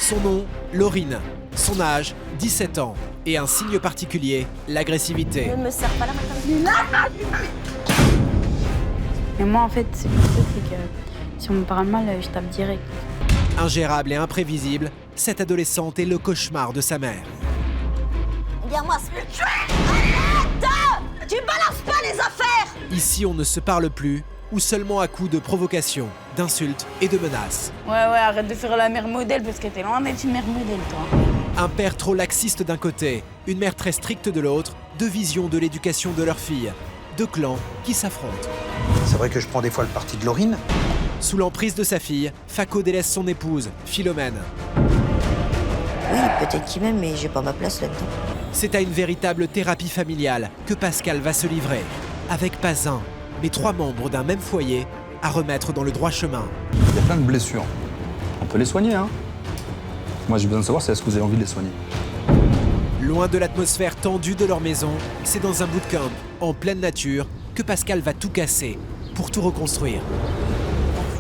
Son nom, Laurine. Son âge, 17 ans. Et un signe particulier, l'agressivité. Ne me serre pas la main. Mais moi, en fait, le truc, c'est que si on me parle mal, je tape direct. Ingérable et imprévisible, cette adolescente est le cauchemar de sa mère. Viens-moi, arrête! Tu balances pas les affaires! Ici, on ne se parle plus, ou seulement à coups de provocations, d'insultes et de menaces. Ouais, arrête de faire la mère modèle, parce que t'es loin d'être une mère modèle, toi. Un père trop laxiste d'un côté, une mère très stricte de l'autre, deux visions de l'éducation de leur fille. Deux clans qui s'affrontent. C'est vrai que je prends des fois le parti de Laurine. Sous l'emprise de sa fille, Fako délaisse son épouse, Philomène. Oui, peut-être qu'il m'aime, mais j'ai pas ma place là-dedans. C'est à une véritable thérapie familiale que Pascal va se livrer. Avec pas un, mais 3 membres d'un même foyer à remettre dans le droit chemin. Il y a plein de blessures. On peut les soigner, hein. Moi, j'ai besoin de savoir si est-ce que vous avez envie de les soigner. Loin de l'atmosphère tendue de leur maison, c'est dans un bootcamp, en pleine nature, que Pascal va tout casser pour tout reconstruire.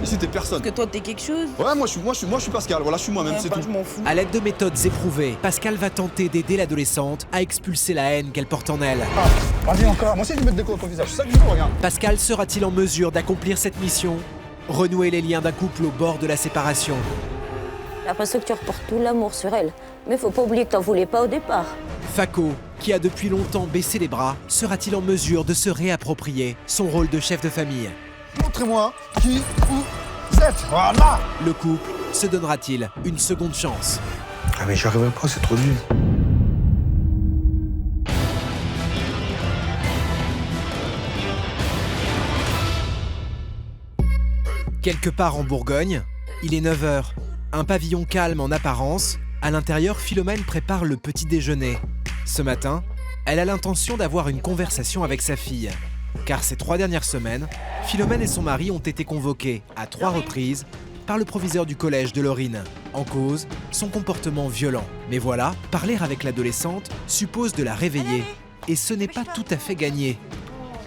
Ici, t'es personne. Parce que toi, t'es quelque chose. Ouais, moi, je suis Pascal. Voilà, je suis moi-même, c'est tout. Je m'en fous. À l'aide de méthodes éprouvées, Pascal va tenter d'aider l'adolescente à expulser la haine qu'elle porte en elle. Vas-y encore. Moi aussi, je vais mettre des coups dans ton visage. C'est ça que je veux, regarde. Pascal sera-t-il en mesure d'accomplir cette mission? Renouer les liens d'un couple au bord de la séparation. J'ai l'impression que tu reportes tout l'amour sur elle. Mais faut pas oublier que t'en voulais pas au départ. Fako, qui a depuis longtemps baissé les bras, sera-t-il en mesure de se réapproprier son rôle de chef de famille? Montrez-moi qui vous êtes. Voilà. Le couple se donnera-t-il une seconde chance? Ah mais j'arriverai pas, c'est trop dur. Quelque part en Bourgogne, il est 9h. Un pavillon calme en apparence. À l'intérieur, Philomène prépare le petit déjeuner. Ce matin, elle a l'intention d'avoir une conversation avec sa fille. Car ces 3 dernières semaines, Philomène et son mari ont été convoqués à 3 reprises par le proviseur du collège de Laurine. En cause, son comportement violent. Mais voilà, parler avec l'adolescente suppose de la réveiller. Et ce n'est pas tout à fait gagné.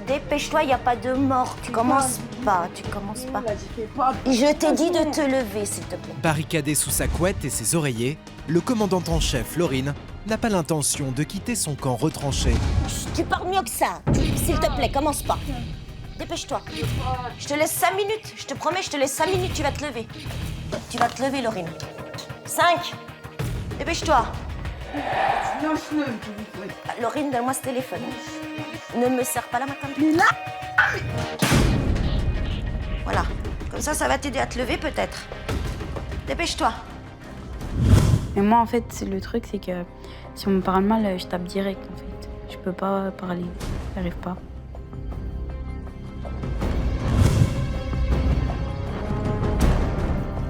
Dépêche-toi, y a pas de mort. Tu commences pas. Je t'ai dit de te lever, s'il te plaît. Barricadé sous sa couette et ses oreillers, le commandant en chef, Laurine, n'a pas l'intention de quitter son camp retranché. Tu parles mieux que ça. S'il te plaît, commence pas. Dépêche-toi. Je te laisse 5 minutes. Je te promets, je te laisse 5 minutes, tu vas te lever. Tu vas te lever, Laurine. 5. Dépêche-toi. Laurine, donne-moi ce téléphone. Ne me serre pas la main comme ça. Voilà. Comme ça va t'aider à te lever, peut-être. Dépêche-toi. Mais moi, en fait, le truc, c'est que si on me parle mal, je tape direct, en fait. Je peux pas parler. J'arrive pas.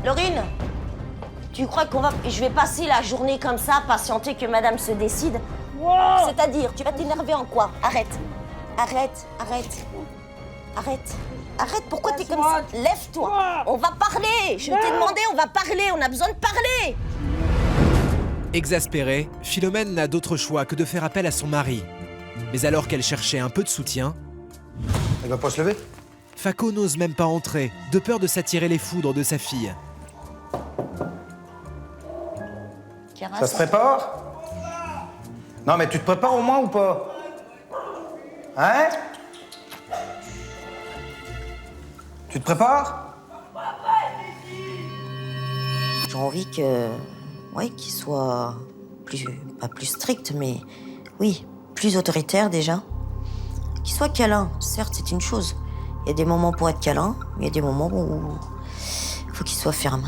Laurine, tu crois je vais passer la journée comme ça, patienter que madame se décide? C'est-à-dire, tu vas t'énerver en quoi? Arrête, pourquoi t'es comme ça? Lève-toi, on va parler. Je t'ai demandé, on va parler, on a besoin de parler. Exaspérée, Philomène n'a d'autre choix que de faire appel à son mari. Mais alors qu'elle cherchait un peu de soutien, Elle va pas se lever? Fako n'ose même pas entrer, de peur de s'attirer les foudres de sa fille. Ça se prépare? Non mais tu te prépares au moins ou pas? Hein? Tu te prépares? J'ai envie qu'il soit pas plus strict, mais oui, plus autoritaire déjà. Qu'il soit câlin, certes, c'est une chose. Il y a des moments pour être câlin, mais il y a des moments où il faut qu'il soit ferme.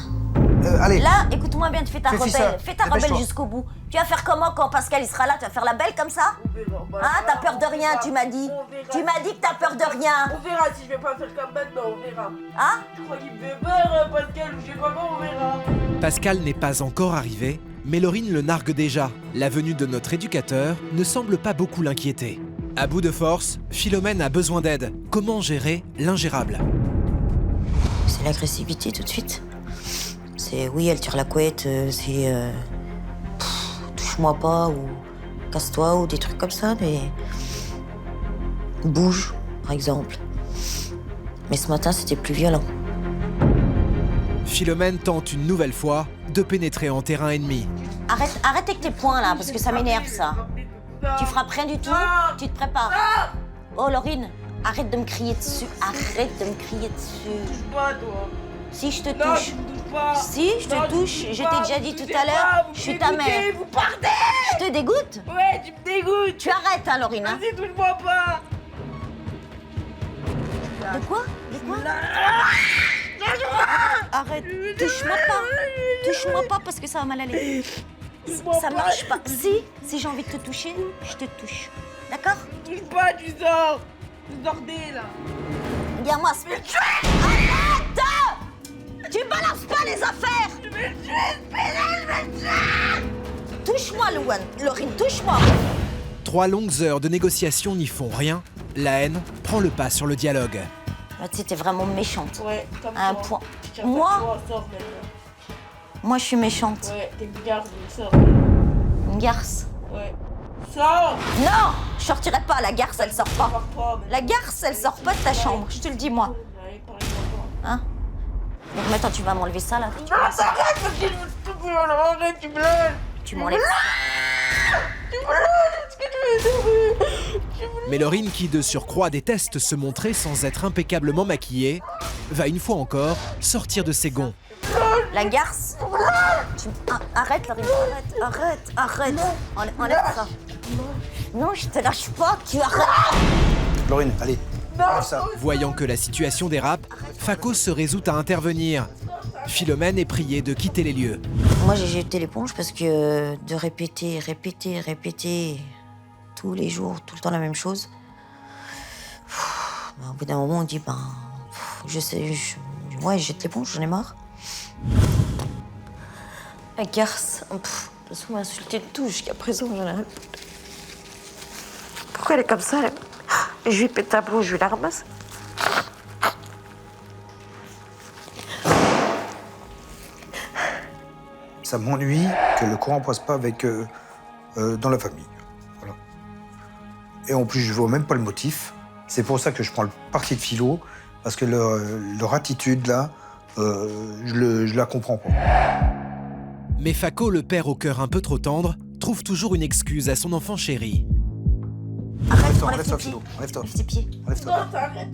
Allez. Là, écoute-moi bien, tu fais ta Fais-y rebelle. ça. Fais ta Dépêche-toi. rebelle jusqu'au bout. Tu vas faire comment quand Pascal il sera là? Tu vas faire la belle comme ça? Hein? T'as peur de rien, tu m'as dit. Tu m'as dit que t'as peur de rien. On verra si je vais pas faire comme maintenant, on verra. Hein? Je crois qu'il me fait peur, Pascal, ou je sais pas quoi, on verra. Pascal n'est pas encore arrivé, mais Laurine le nargue déjà. La venue de notre éducateur ne semble pas beaucoup l'inquiéter. À bout de force, Philomène a besoin d'aide. Comment gérer l'ingérable? C'est l'agressivité tout de suite. C'est oui, elle tire la couette, c'est touche-moi pas ou casse-toi ou des trucs comme ça, mais bouge, par exemple. Mais ce matin, c'était plus violent. Philomène tente une nouvelle fois de de pénétrer en terrain ennemi. Arrête avec tes poings là, parce que ça m'énerve ça. Tu frappes rien du tout, tu te prépares. Oh Laurine, arrête de me crier dessus, arrête de me crier dessus. Touche pas, toi. Si je te Non, touche, tu me touches pas. si je Non, te touche, tu me touches je pas, t'ai déjà vous dit me tout touchez à l'heure, pas, vous je suis me ta dégoûtez, mère. Vous partez. Je te dégoûte. Ouais, tu me dégoûtes. Tu arrêtes hein Laurine. Hein. Vas-y, touche-moi pas. De quoi? De quoi? Arrête, touche-moi pas parce que ça va mal aller. Ça marche pas. Si j'ai envie de te toucher, je te touche. D'accord? Touche pas, tu sors. Vous sortez, là. Viens-moi. Arrête! Tu balances pas les affaires! Je vais le tuer, Touche-moi, Laurine, touche-moi! 3 longues heures de négociations n'y font rien. La haine prend le pas sur le dialogue. Bah, tu sais, t'es vraiment méchante. Ouais, comme À un toi. point. Tiens, Moi? toi, sors maintenant. Moi, je suis méchante. Ouais, t'es une garce, sors. Une garce. Ouais. Sors. Non! Je sortirai pas, la garce, elle sort pas. Sors pas, mais- La garce, elle sort pas de ta chambre, je te le dis, moi. Ouais, parle-moi pas. Hein? Donc maintenant, tu vas m'enlever ça, là. Non, t'arrêtes parce que je veux tout faire. Arrête, tu me lâches. Tu m'enlèves. Tu me lâches, est-ce que tu veux Mais Laurine, qui de surcroît déteste se montrer sans être impeccablement maquillée, va une fois encore sortir de ses gonds. La garce. Arrête, Laurine, arrête. Enlève ça. Non, je te lâche pas, tu arrêtes. Laurine, allez. Enlève ça. Voyant que la situation dérape, Fako se résout à intervenir. Philomène est priée de quitter les lieux. Moi, j'ai jeté l'éponge parce que de répéter tous les jours, tout le temps la même chose. Au bout d'un moment, on dit, je jette l'éponge, j'en ai marre. La garce, de toute façon, on m'a insulté de tout jusqu'à présent, j'en ai rien. Pourquoi elle est comme ça, je lui pète un plomb, je lui la ramasse. Ça m'ennuie que le courant passe pas avec dans la famille. Voilà. Et en plus, je vois même pas le motif. C'est pour ça que je prends le parti de Philo, parce que leur attitude là, je la comprends pas. Mais Fako, le père au cœur un peu trop tendre, trouve toujours une excuse à son enfant chéri. Arrête, Enlève-toi, tes pieds. Philo. Enlève-toi. Enlève tes pieds. Enlève-toi. Non, t'arrêtes.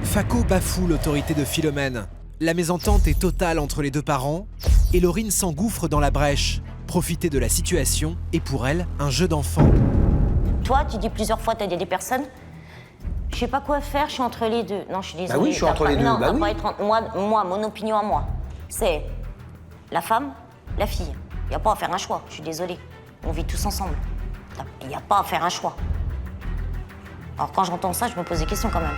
Fako bafoue l'autorité de Philomène. La mésentente est totale entre les deux parents et Laurine s'engouffre dans la brèche. Profiter de la situation est pour elle un jeu d'enfant. Toi, tu dis plusieurs fois, t'as dit à des personnes, je sais pas quoi faire, je suis entre les deux. Non, je suis désolée. oui, je suis entre les deux, Non, bah oui. pas être moi, mon opinion à moi, c'est la femme, la fille. Il n'y a pas à faire un choix, je suis désolée. On vit tous ensemble. Il n'y a pas à faire un choix. Alors quand j'entends ça, je me pose des questions quand même.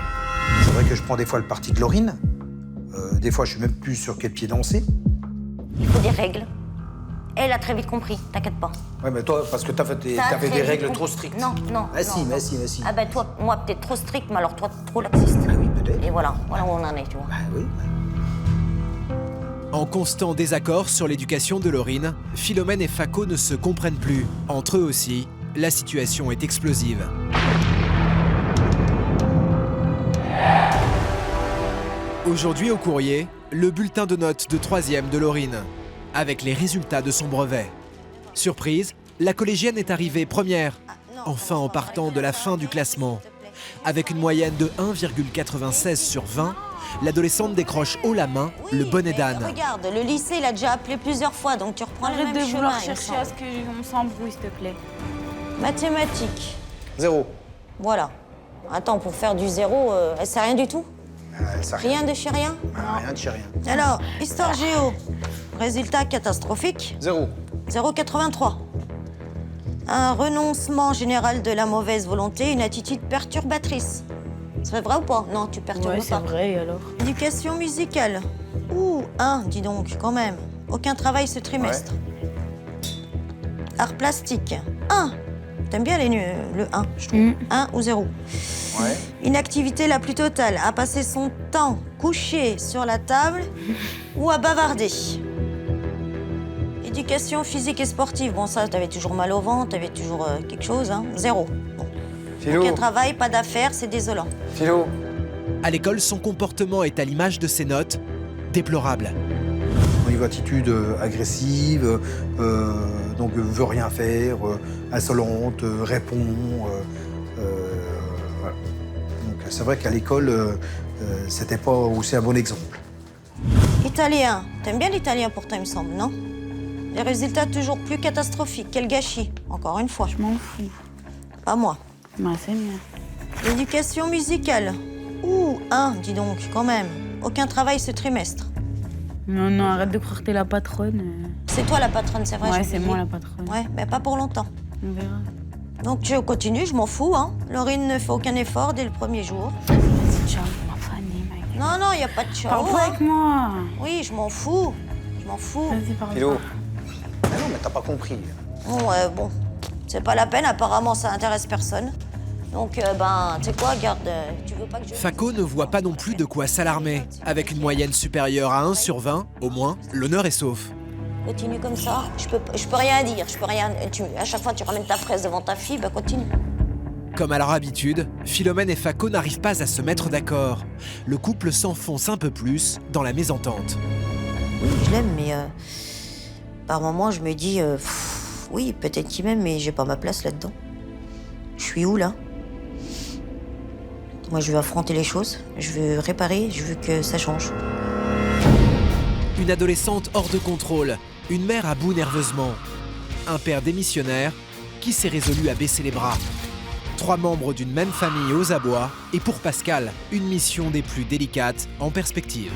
C'est vrai que je prends des fois le parti de Laurine. Des fois, je suis même plus sur quel pied danser. Il faut des règles. Elle a très vite compris, t'inquiète pas. Ouais, mais toi, parce que t'as fait Ça a des très vite règles compris. trop strictes. Non. Ah si, non. mais si. Ah ben toi, moi peut-être trop strict, mais alors toi trop laxiste. Ah oui, peut-être. Et voilà où on en est, tu vois. Ah oui. En constant désaccord sur l'éducation de Laurine, Philomène et Fako ne se comprennent plus. Entre eux aussi, la situation est explosive. Aujourd'hui au courrier, le bulletin de notes de 3e de Laurine, avec les résultats de son brevet. Surprise, la collégienne est arrivée première, enfin en partant de la fin du classement. Avec une moyenne de 1,96 sur 20, l'adolescente décroche haut la main le bonnet d'âne. Regarde, le lycée, il a déjà appelé plusieurs fois, donc tu reprends le Arrête même de chemin. vouloir il me chercher semble. à ce qu'on s'embrouille, s'il te plaît. Mathématiques, 0. voilà. Attends, pour faire du zéro, elle sait rien du tout? Ça Rien de chez rien? Rien de chez rien. Alors, histoire géo, résultat catastrophique, 0. 0,83. Un renoncement général de la mauvaise volonté, une attitude perturbatrice. C'est vrai ou pas? Non, tu perturbes Ouais, pas. c'est vrai, et alors? Éducation musicale. Ouh, 1, dis donc, quand même. Aucun travail ce trimestre. Art plastique. 1. T'aimes bien le 1, je trouve. 1 ou 0. Ouais. Inactivité la plus totale, à passer son temps couché sur la table ou à bavarder. Éducation physique et sportive. Bon, ça, t'avais toujours mal au ventre, t'avais toujours quelque chose, hein. 0. Bon. Philo. Aucun travail, pas d'affaires, c'est désolant. Philo. À l'école, son comportement est à l'image de ses notes, déplorable. On y une attitude agressive, donc veut rien faire, insolente, répond. Voilà. Donc c'est vrai qu'à l'école, c'était pas aussi un bon exemple. Italien. T'aimes bien l'italien pourtant, il me semble, non? Les résultats toujours plus catastrophiques. Quel gâchis, encore une fois. Je m'en fous. Pas moi. Bah, c'est mieux. L'éducation musicale. Ouh, dis donc, quand même. Aucun travail ce trimestre. Non, non, arrête de croire que t'es la patronne. C'est toi la patronne, c'est vrai? Ouais, j'ai c'est oublié. moi la patronne. Ouais, mais pas pour longtemps. On verra. Donc je continue, je m'en fous, hein. Laurine ne fait aucun effort dès le premier jour. Vas-y, ciao, ma famille, mec. Non, y a pas de ciao. Parle pas hein. avec moi. Oui, je m'en fous. Je m'en fous. Vas-y, parle Philo. pas. Ah non, mais t'as pas compris. Bon, c'est pas la peine, apparemment ça intéresse personne. Donc, tu sais quoi, garde, tu veux pas que je... Faco ne voit pas non plus de quoi s'alarmer. Avec une moyenne supérieure à 1 sur 20, au moins, l'honneur est sauf. Continue comme ça, je peux rien dire, à chaque fois tu ramènes ta fraise devant ta fille, continue. Comme à leur habitude, Philomène et Faco n'arrivent pas à se mettre d'accord. Le couple s'enfonce un peu plus dans la mésentente. Oui, je l'aime, mais par moments je me dis, oui, peut-être qu'il m'aime, mais j'ai pas ma place là-dedans. Je suis où, là? Moi, je veux affronter les choses, je veux réparer, je veux que ça change. Une adolescente hors de contrôle, une mère à bout nerveusement, un père démissionnaire qui s'est résolu à baisser les bras. 3 membres d'une même famille aux abois, et pour Pascal, une mission des plus délicates en perspective.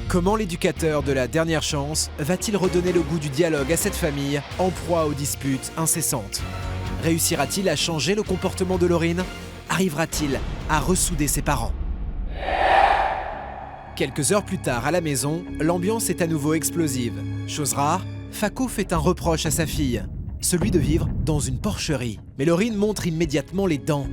Comment l'éducateur de la dernière chance va-t-il redonner le goût du dialogue à cette famille en proie aux disputes incessantes? Réussira-t-il à changer le comportement de Laurine? Arrivera-t-il à ressouder ses parents? Quelques heures plus tard, à la maison, l'ambiance est à nouveau explosive. Chose rare, Faco fait un reproche à sa fille, celui de vivre dans une porcherie. Mais Laurine montre immédiatement les dents.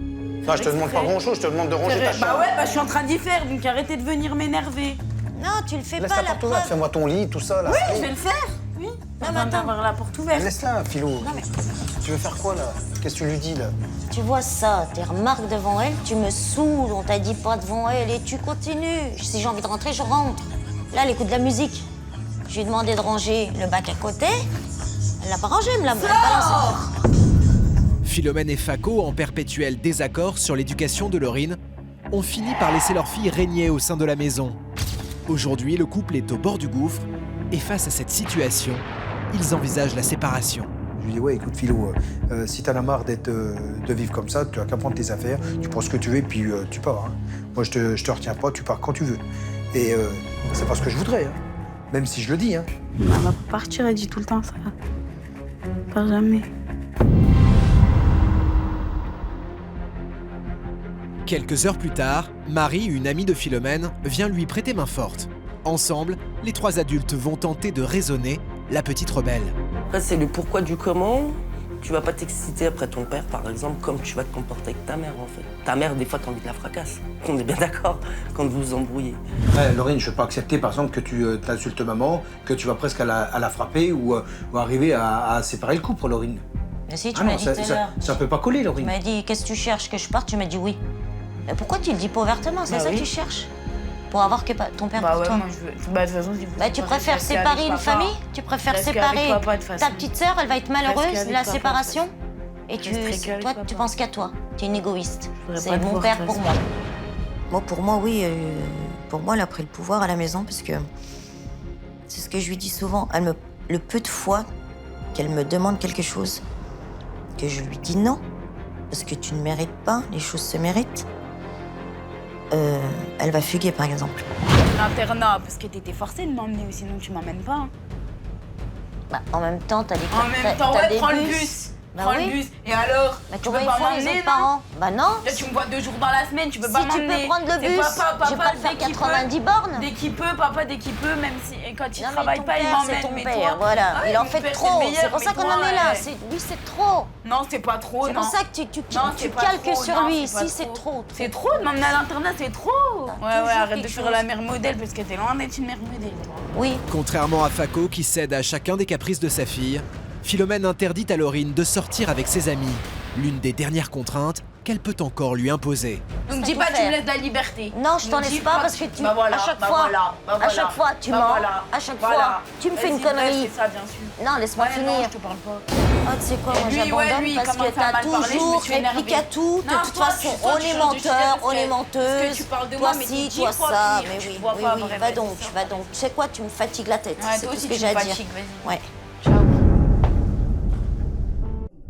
Non, je te demande pas grand-chose, je te demande de ranger ta chambre. Bah ouais, je suis en train d'y faire, donc arrêtez de venir m'énerver. Non, tu le fais Laisse pas, la la porte ouverte, preuve. fais-moi ton lit, tout ça, là. Oui, je vais le faire. Oui. mais Avant attends. d'avoir la porte ouverte. Laisse-la, Philo. Tu veux faire quoi, là? Qu'est-ce que tu lui dis, là? Tu vois ça, tes remarques devant elle, tu me saoules, on t'a dit pas devant elle et tu continues. Si j'ai envie de rentrer, je rentre. Là, elle écoute de la musique. Je lui ai demandé de ranger le bac à côté. Elle l'a pas rangé, elle me l'a balancé. Philomène et Faco, en perpétuel désaccord sur l'éducation de Laurine, ont fini par laisser leur fille régner au sein de la maison. Aujourd'hui, le couple est au bord du gouffre et face à cette situation, ils envisagent la séparation. Je lui dis, ouais, écoute, Philo, si t'en as marre de vivre comme ça, tu as qu'à prendre tes affaires, tu prends ce que tu veux, puis tu pars. Hein. Moi, je te retiens pas, tu pars quand tu veux. Et c'est pas ce que je voudrais, hein. Même si je le dis. Hein. Elle va partir, elle dit tout le temps ça. Pas jamais. Quelques heures plus tard, Marie, une amie de Philomène, vient lui prêter main forte. Ensemble, les 3 adultes vont tenter de raisonner la petite rebelle. Après, c'est le pourquoi du comment. Tu vas pas t'exciter après ton père, par exemple, comme tu vas te comporter avec ta mère, en fait. Ta mère, des fois, t'as envie de la fracasser. On est bien d'accord quand vous vous embrouillez. Ouais, Laurine, je peux pas accepter, par exemple, que tu t'insultes maman, que tu vas presque à la frapper ou arriver à séparer le couple, Laurine. Mais si, tu m'as dit tout à l'heure. Ça peut pas coller, Tu Laurine. m'as dit, qu'est-ce que tu cherches, que je parte? Tu m'as dit oui. Mais pourquoi tu le dis pas ouvertement? C'est Bah ça oui. que tu cherches? Pour avoir que ton père Bah pour ouais, toi? moi je veux. Bah de toute façon, si vous Tu préfères séparer une famille? Tu préfères Reste séparer qu'avec papa, de toute façon. ta petite sœur, elle va être malheureuse, qu'avec la papa, séparation? Et Reste qu'avec toi, papa. tu penses qu'à toi. Tu es une égoïste. voudrais C'est pas te mon voir, père de pour toute moi. Moi, pour moi, oui. Pour moi, elle a pris le pouvoir à la maison parce que c'est ce que je lui dis souvent. Le peu de fois qu'elle me demande quelque chose, que je lui dis non, parce que tu ne mérites pas, les choses se méritent, elle va fuguer, par exemple. L'internat, parce que t'étais forcée de m'emmener, sinon tu m'emmènes pas. Hein. En même temps, t'as des En même temps, t'as ouais, prends le bus. Bah Prends oui. le bus. Et alors? Mais Tu comment peux ils pas font les m'emmener, autres parents? Bah non. Là, tu me vois 2 jours dans la semaine, tu peux pas Si tu m'emmener. peux prendre le C'est bus, papa, j'ai pas le faire dès qu'il 90 peut. bornes. Dès qu'il peut, papa, dès qu'il peut, même si et quand il Non, mais travaille ton pas, il père, m'emmène. c'est ton mais père, toi, voilà. ouais, Il en mon fait père, trop. le meilleur, C'est pour ça mais qu'on toi, en est là. ouais. Lui, c'est trop. Non, c'est pas trop, C'est non. pour ça que tu Non, c'est pas calques trop, sur non, lui. c'est pas Si, c'est trop. C'est trop de m'emmener à l'internat, c'est trop. Ouais, toujours arrête de quelque faire chose. la mère modèle parce que t'es loin d'être une mère modèle. Oui. Contrairement à Faco qui cède à chacun des caprices de sa fille, Philomène interdit à Laurine de sortir avec ses amis. L'une des dernières contraintes, qu'elle peut encore lui imposer. Donc dis pas que tu me laisses la liberté. Non, je t'en laisse pas parce que tu... à chaque fois, tu mens. À chaque fois, tu me fais une connerie. Ça, bien sûr. Non, laisse-moi finir. Non, je te parle pas. Oh, tu sais quoi, moi Lui, j'abandonne lui, parce commence que à t'as mal parler, je me toujours suis répliqué à énervée. tout. De Non, toute toi, façon, toi, on tu est changes de sujet menteur, parce on que- est menteuse. parce que tu parles de moi, Toi mais si, t'es toi 10 fois ça. pire, Mais tu oui, vois oui, pas oui. vrai, Va vas-y, donc, ça. va donc. Tu sais quoi, tu me fatigues la tête. Ouais, C'est toi tout aussi, ce que tu j'ai me à dire. fatigues, vas-y. Ouais. Ciao.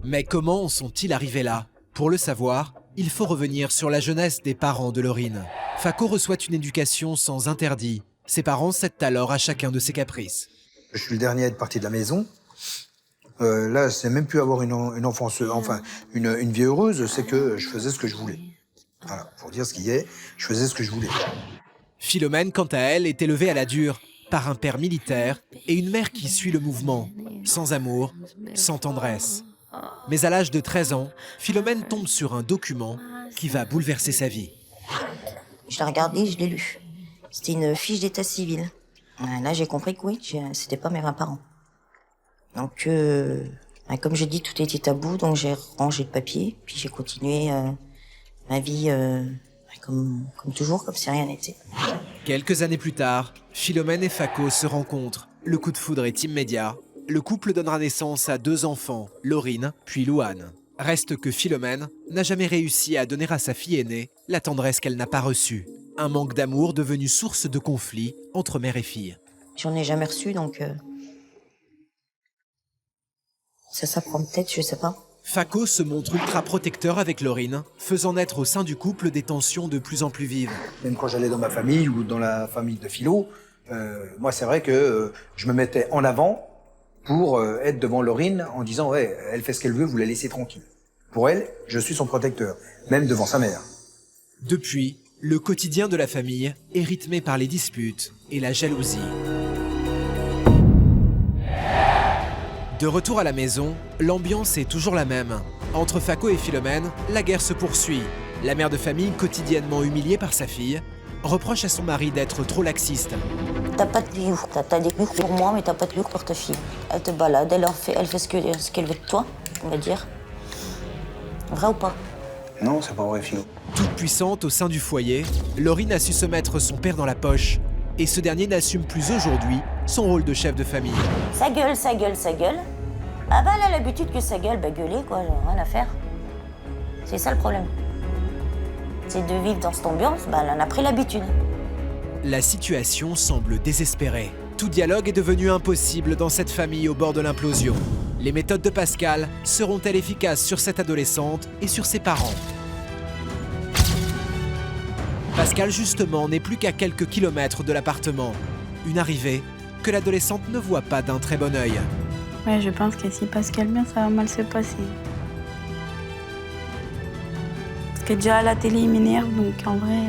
Mais comment en sont-ils arrivés là? Pour le savoir, il faut revenir sur la jeunesse des parents de Laurine. Fako reçoit une éducation sans interdit. Ses parents cèdent alors à chacun de ses caprices. Je suis le dernier à être parti de la maison. Là, c'est même plus avoir une enfance, enfin, une vie heureuse, c'est que je faisais ce que je voulais. Voilà, pour dire ce qui est, je faisais ce que je voulais. Philomène, quant à elle, est élevée à la dure par un père militaire et une mère qui suit le mouvement, sans amour, sans tendresse. Mais à l'âge de 13 ans, Philomène tombe sur un document qui va bouleverser sa vie. Je l'ai regardé, je l'ai lu. C'était une fiche d'état civil. Là, j'ai compris que oui, c'était pas mes vrais parents. Donc, comme je dis, tout était tabou, donc j'ai rangé le papier, puis j'ai continué ma vie comme toujours, comme si rien n'était. Quelques années plus tard, Philomène et Fako se rencontrent. Le coup de foudre est immédiat. Le couple donnera naissance à 2 enfants, Laurine puis Louane. Reste que Philomène n'a jamais réussi à donner à sa fille aînée la tendresse qu'elle n'a pas reçue. Un manque d'amour devenu source de conflits entre mère et fille. J'en ai jamais reçu, donc ça s'apprend peut-être, je sais pas. Fako se montre ultra protecteur avec Laurine, faisant naître au sein du couple des tensions de plus en plus vives. Même quand j'allais dans ma famille ou dans la famille de Philo, moi, c'est vrai que je me mettais en avant pour être devant Laurine en disant « Ouais, elle fait ce qu'elle veut, vous la laissez tranquille. » Pour elle, je suis son protecteur, même devant sa mère. Depuis, le quotidien de la famille est rythmé par les disputes et la jalousie. De retour à la maison, l'ambiance est toujours la même. Entre Fako et Philomène, la guerre se poursuit. La mère de famille, quotidiennement humiliée par sa fille, reproche à son mari d'être trop laxiste. T'as pas de mur, t'as des murs pour moi, mais t'as pas de mur pour ta fille. Elle te balade, elle fait ce qu'elle veut de toi, on va dire. Vrai ou pas? Non, c'est pas vrai, Philo. Toute puissante au sein du foyer, Laurine a su se mettre son père dans la poche. Et ce dernier n'assume plus aujourd'hui son rôle de chef de famille. Ça gueule, ça gueule, ça gueule. Ah bah elle a l'habitude que ça gueule, bah gueuler quoi, rien à faire. C'est ça le problème. C'est de vivre dans cette ambiance, bah elle en a pris l'habitude. La situation semble désespérée. Tout dialogue est devenu impossible dans cette famille au bord de l'implosion. Les méthodes de Pascal seront-elles efficaces sur cette adolescente et sur ses parents? Pascal, justement, n'est plus qu'à quelques kilomètres de l'appartement. Une arrivée que l'adolescente ne voit pas d'un très bon œil. Ouais, je pense que si Pascal vient, ça va mal se passer. Parce que déjà à la télé, il m'énerve, donc en vrai...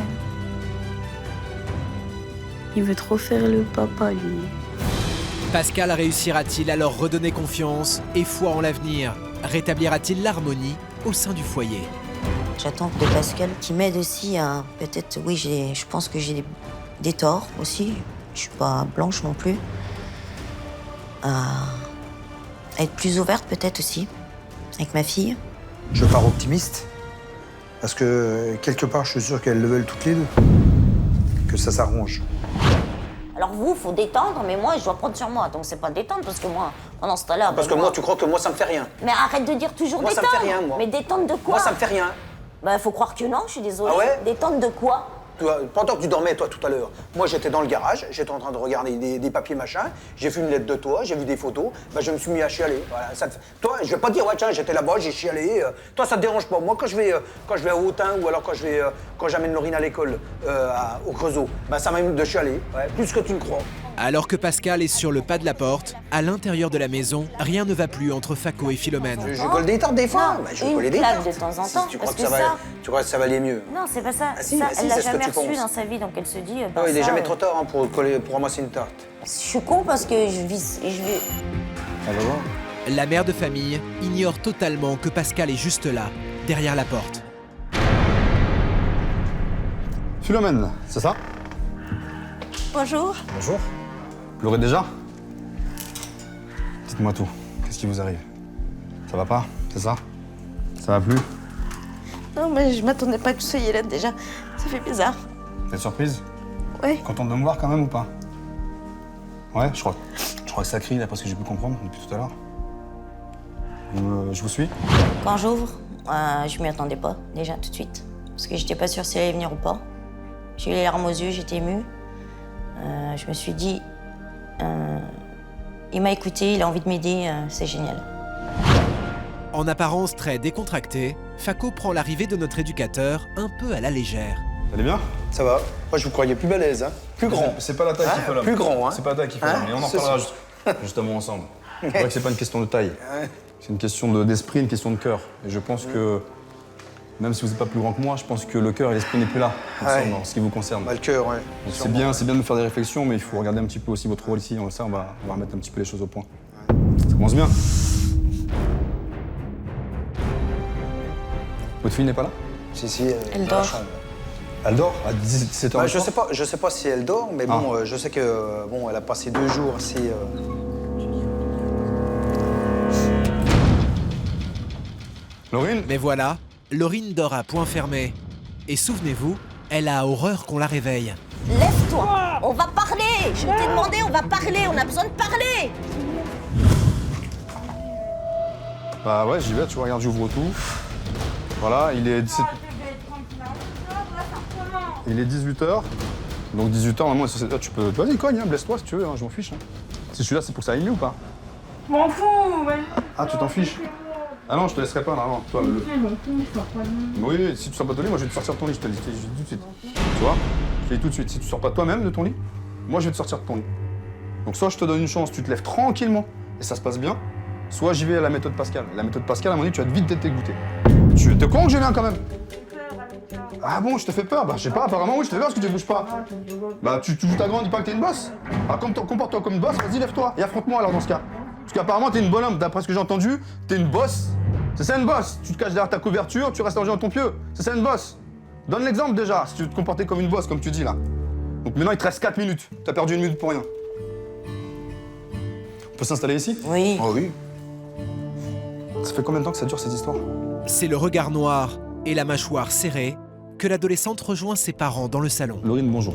Il veut trop faire le papa, lui. Pascal réussira-t-il à leur redonner confiance et foi en l'avenir? Rétablira-t-il l'harmonie au sein du foyer? J'attends de Pascal qui m'aide aussi à... Peut-être, oui, je pense que j'ai des torts aussi. Je suis pas blanche non plus. À être plus ouverte peut-être aussi, avec ma fille. Je pars optimiste, parce que quelque part, je suis sûr qu'elles le veulent toutes les deux. Que ça s'arrange. Alors vous, faut détendre, mais moi, je dois prendre sur moi. Donc c'est pas détendre, parce que moi, pendant ce temps-là... Parce que moi, tu crois que moi, ça me fait rien. Mais arrête de dire toujours Moi, ça détendre. me fait rien, moi. Mais détendre de quoi? Moi, ça me fait rien. Bah, faut croire que non, je suis désolée. Ah ouais? Détendre de quoi? Pendant que tu dormais, toi, tout à l'heure, moi, j'étais dans le garage, j'étais en train de regarder des papiers machin, j'ai vu une lettre de toi, j'ai vu des photos, bah, je me suis mis à chialer. Voilà, toi, je vais pas dire, ouais, tiens, j'étais là-bas, j'ai chialé. Toi, ça te dérange pas. Moi, quand je vais à Autun ou alors quand j'amène Laurine à l'école, au Creusot, bah, ça m'amène de chialer, ouais, plus que tu ne crois. Alors que Pascal est sur le pas de la porte, à l'intérieur de la maison, rien ne va plus entre Fako et Philomène. Je colle des tartes des fois. Non, Bah, je une colle des claque tartes. de temps en temps, Tu crois parce que ça que va, ça- tu crois que ça va aller mieux? Non, c'est pas ça. Ah si, Ça, ah si, elle l'a c'est ce que jamais tu reçu penses. dans sa vie, donc elle se dit... Ah oui, il est ça, jamais trop tard hein, pour ramasser une tarte. Je suis con parce que je vais... On va voir. La mère de famille ignore totalement que Pascal est juste là, derrière la porte. Philomène, c'est ça? Bonjour. Bonjour. Pleurez déjà? Dites-moi tout. Qu'est-ce qui vous arrive? Ça va pas? C'est ça? Ça va plus? Non, mais je m'attendais pas que vous soyez là déjà. Ça fait bizarre. T'es surprise? Ouais. Contente de me voir quand même ou pas? Ouais, je crois que ça crie d'après ce que j'ai pu comprendre depuis tout à l'heure. Je vous suis? Quand j'ouvre, je m'y attendais pas, déjà, tout de suite. Parce que j'étais pas sûre si elle allait venir ou pas. J'ai eu les larmes aux yeux, j'étais émue. Je me suis dit, il m'a écouté, il a envie de m'aider, c'est génial. En apparence très décontracté, Fako prend l'arrivée de notre éducateur un peu à la légère. Vous allez bien? Ça va. Moi, je vous croyais plus balèze, hein. Plus grand. C'est pas la taille qui fait l'homme. Plus grand, hein. C'est pas la taille qui fait l'homme. Et on en C'est reparlera justement ensemble. C'est vrai que c'est pas une question de taille. C'est une question d'esprit, une question de cœur. Et je pense que, même si vous n'êtes pas plus grand que moi, je pense que le cœur et l'esprit n'est plus là, ensemble, en ce qui vous concerne. Bah, le cœur, ouais. Donc c'est bien de me faire des réflexions, mais il faut regarder un petit peu aussi votre rôle ici. Ça, on va remettre un petit peu les choses au point. Ça commence bien. Votre fille n'est pas là? Si, Elle dans la dort. chambre. Elle dort à 17h. Bah, je sais pas si elle dort, mais bon, je sais que bon, elle a passé 2 jours assez. Laurine? Mais voilà, Laurine dort à point fermé. Et souvenez-vous, elle a horreur qu'on la réveille. Lève-toi, on va parler. Je t'ai demandé, on va parler, on a besoin de parler. Bah ouais, j'y vais, tu vois, regarde, j'ouvre tout. Voilà, il est 18h. Donc 18h, normalement, tu peux. Vas-y, cogne, hein, blesse-toi si tu veux, hein, je m'en fiche. Hein. Si je suis là, c'est pour que ça aille mieux ou pas? Je m'en fous, ouais. Ah, tu t'en fiches? Ah non, je te laisserai pas, normalement. Toi, Oui, si tu sors pas de ton lit, moi je vais te sortir de ton lit, je te le dis tout de suite. Tu vois? Je te dis tout de suite, si tu sors pas toi-même de ton lit, moi je vais te sortir de ton lit. Donc soit je te donne une chance, tu te lèves tranquillement et ça se passe bien, soit j'y vais à la méthode Pascal. La méthode Pascal, à mon avis, tu vas vite être dégoûté. Tu t'es con que j'ai viens quand même? Ah bon, je te fais peur? Bah je sais pas, apparemment oui, je te fais peur parce que tu bouges pas. Bah tu joues ta grande, dis pas que t'es une bosse. Ah comporte-toi comme une bosse, vas-y lève-toi et affronte-moi alors dans ce cas. Parce qu'apparemment t'es une bonhomme, d'après ce que j'ai entendu, t'es une bosse. C'est ça une bosse. Tu te caches derrière ta couverture, tu restes rangé dans ton pieu. C'est ça une bosse. Donne l'exemple déjà, si tu veux te comporter comme une bosse, comme tu dis là. Donc maintenant il te reste 4 minutes. T'as perdu 1 minute pour rien. On peut s'installer ici? Oui. Oh oui. Ça fait combien de temps que ça dure cette histoire? C'est le regard noir et la mâchoire serrée que l'adolescente rejoint ses parents dans le salon. Laurine, bonjour.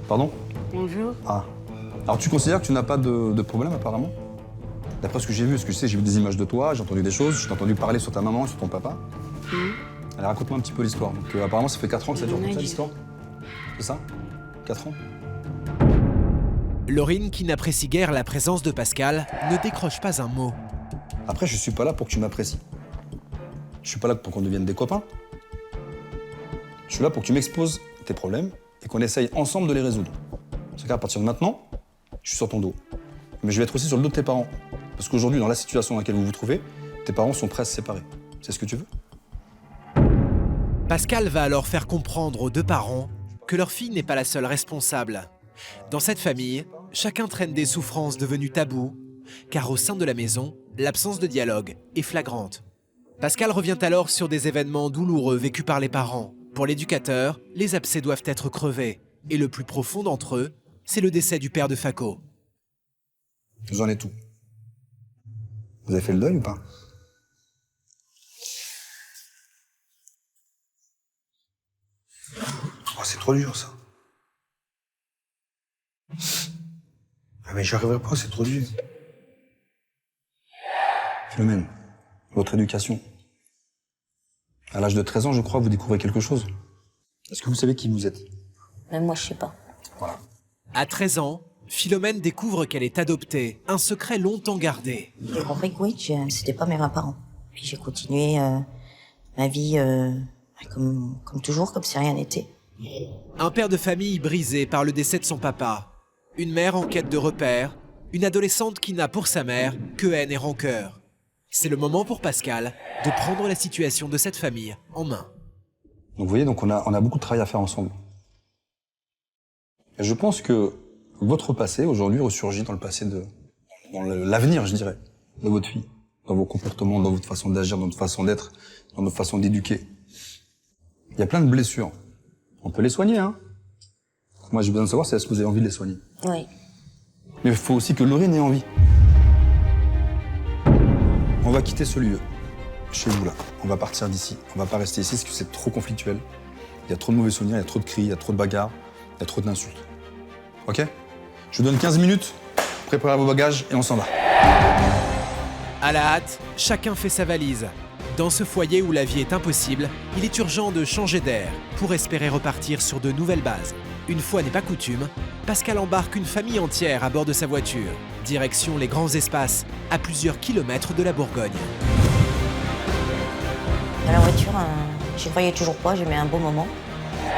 Pardon? Bonjour. Ah. Alors tu considères que tu n'as pas de problème apparemment? D'après ce que j'ai vu, parce que je sais, j'ai vu des images de toi, j'ai entendu des choses, je t'ai entendu parler sur ta maman et sur ton papa. Allez, raconte-moi un petit peu l'histoire. Donc apparemment, ça fait 4 ans que ça dure comme ça l'histoire? C'est ça? 4 ans? Laurine, qui n'apprécie guère la présence de Pascal, ne décroche pas un mot. Après, je suis pas là pour que tu m'apprécies. Je suis pas là pour qu'on devienne des copains. Je suis là pour que tu m'exposes tes problèmes et qu'on essaye ensemble de les résoudre. C'est qu'à partir de maintenant, je suis sur ton dos. Mais je vais être aussi sur le dos de tes parents. Parce qu'aujourd'hui, dans la situation dans laquelle vous vous trouvez, tes parents sont prêts à se séparer. C'est ce que tu veux? Pascal va alors faire comprendre aux deux parents que leur fille n'est pas la seule responsable. Dans cette famille, chacun traîne des souffrances devenues tabous, car au sein de la maison, l'absence de dialogue est flagrante. Pascal revient alors sur des événements douloureux vécus par les parents. Pour l'éducateur, les abcès doivent être crevés. Et le plus profond d'entre eux, c'est le décès du père de Fako. Vous en êtes où? Vous avez fait le deuil ou pas? Oh, c'est trop dur, ça. Ah, mais j'y arriverai pas, c'est trop dur. Philomène, votre éducation. À l'âge de 13 ans, je crois, vous découvrez quelque chose. Est-ce que vous savez qui vous êtes? Même moi, je sais pas. Voilà. À 13 ans, Philomène découvre qu'elle est adoptée, un secret longtemps gardé. J'ai compris que oui, c'était pas mes parents. Puis j'ai continué ma vie comme toujours, comme si rien n'était. Un père de famille brisé par le décès de son papa. Une mère en quête de repères. Une adolescente qui n'a pour sa mère que haine et rancœur. C'est le moment pour Pascal de prendre la situation de cette famille en main. Donc vous voyez, donc on a beaucoup de travail à faire ensemble. Et je pense que votre passé, aujourd'hui, ressurgit dans le passé dans l'avenir, je dirais, de votre fille. Dans vos comportements, dans votre façon d'agir, dans votre façon d'être, dans votre façon d'éduquer. Il y a plein de blessures. On peut les soigner, hein. Moi, j'ai besoin de savoir si est-ce que vous avez envie de les soigner. Oui. Mais il faut aussi que Laurine ait envie. On va quitter ce lieu. chez nous là. On va partir d'ici. On va pas rester ici parce que c'est trop conflictuel. Il y a trop de mauvais souvenirs, il y a trop de cris, il y a trop de bagarres, il y a trop d'insultes. Ok? Je vous donne 15 minutes, préparez vos bagages et on s'en va. À la hâte, chacun fait sa valise. Dans ce foyer où la vie est impossible, il est urgent de changer d'air pour espérer repartir sur de nouvelles bases. Une fois n'est pas coutume, Pascal embarque une famille entière à bord de sa voiture. Direction les grands espaces, à plusieurs kilomètres de la Bourgogne. Dans la voiture, j'y croyais toujours pas, j'ai mis un beau moment.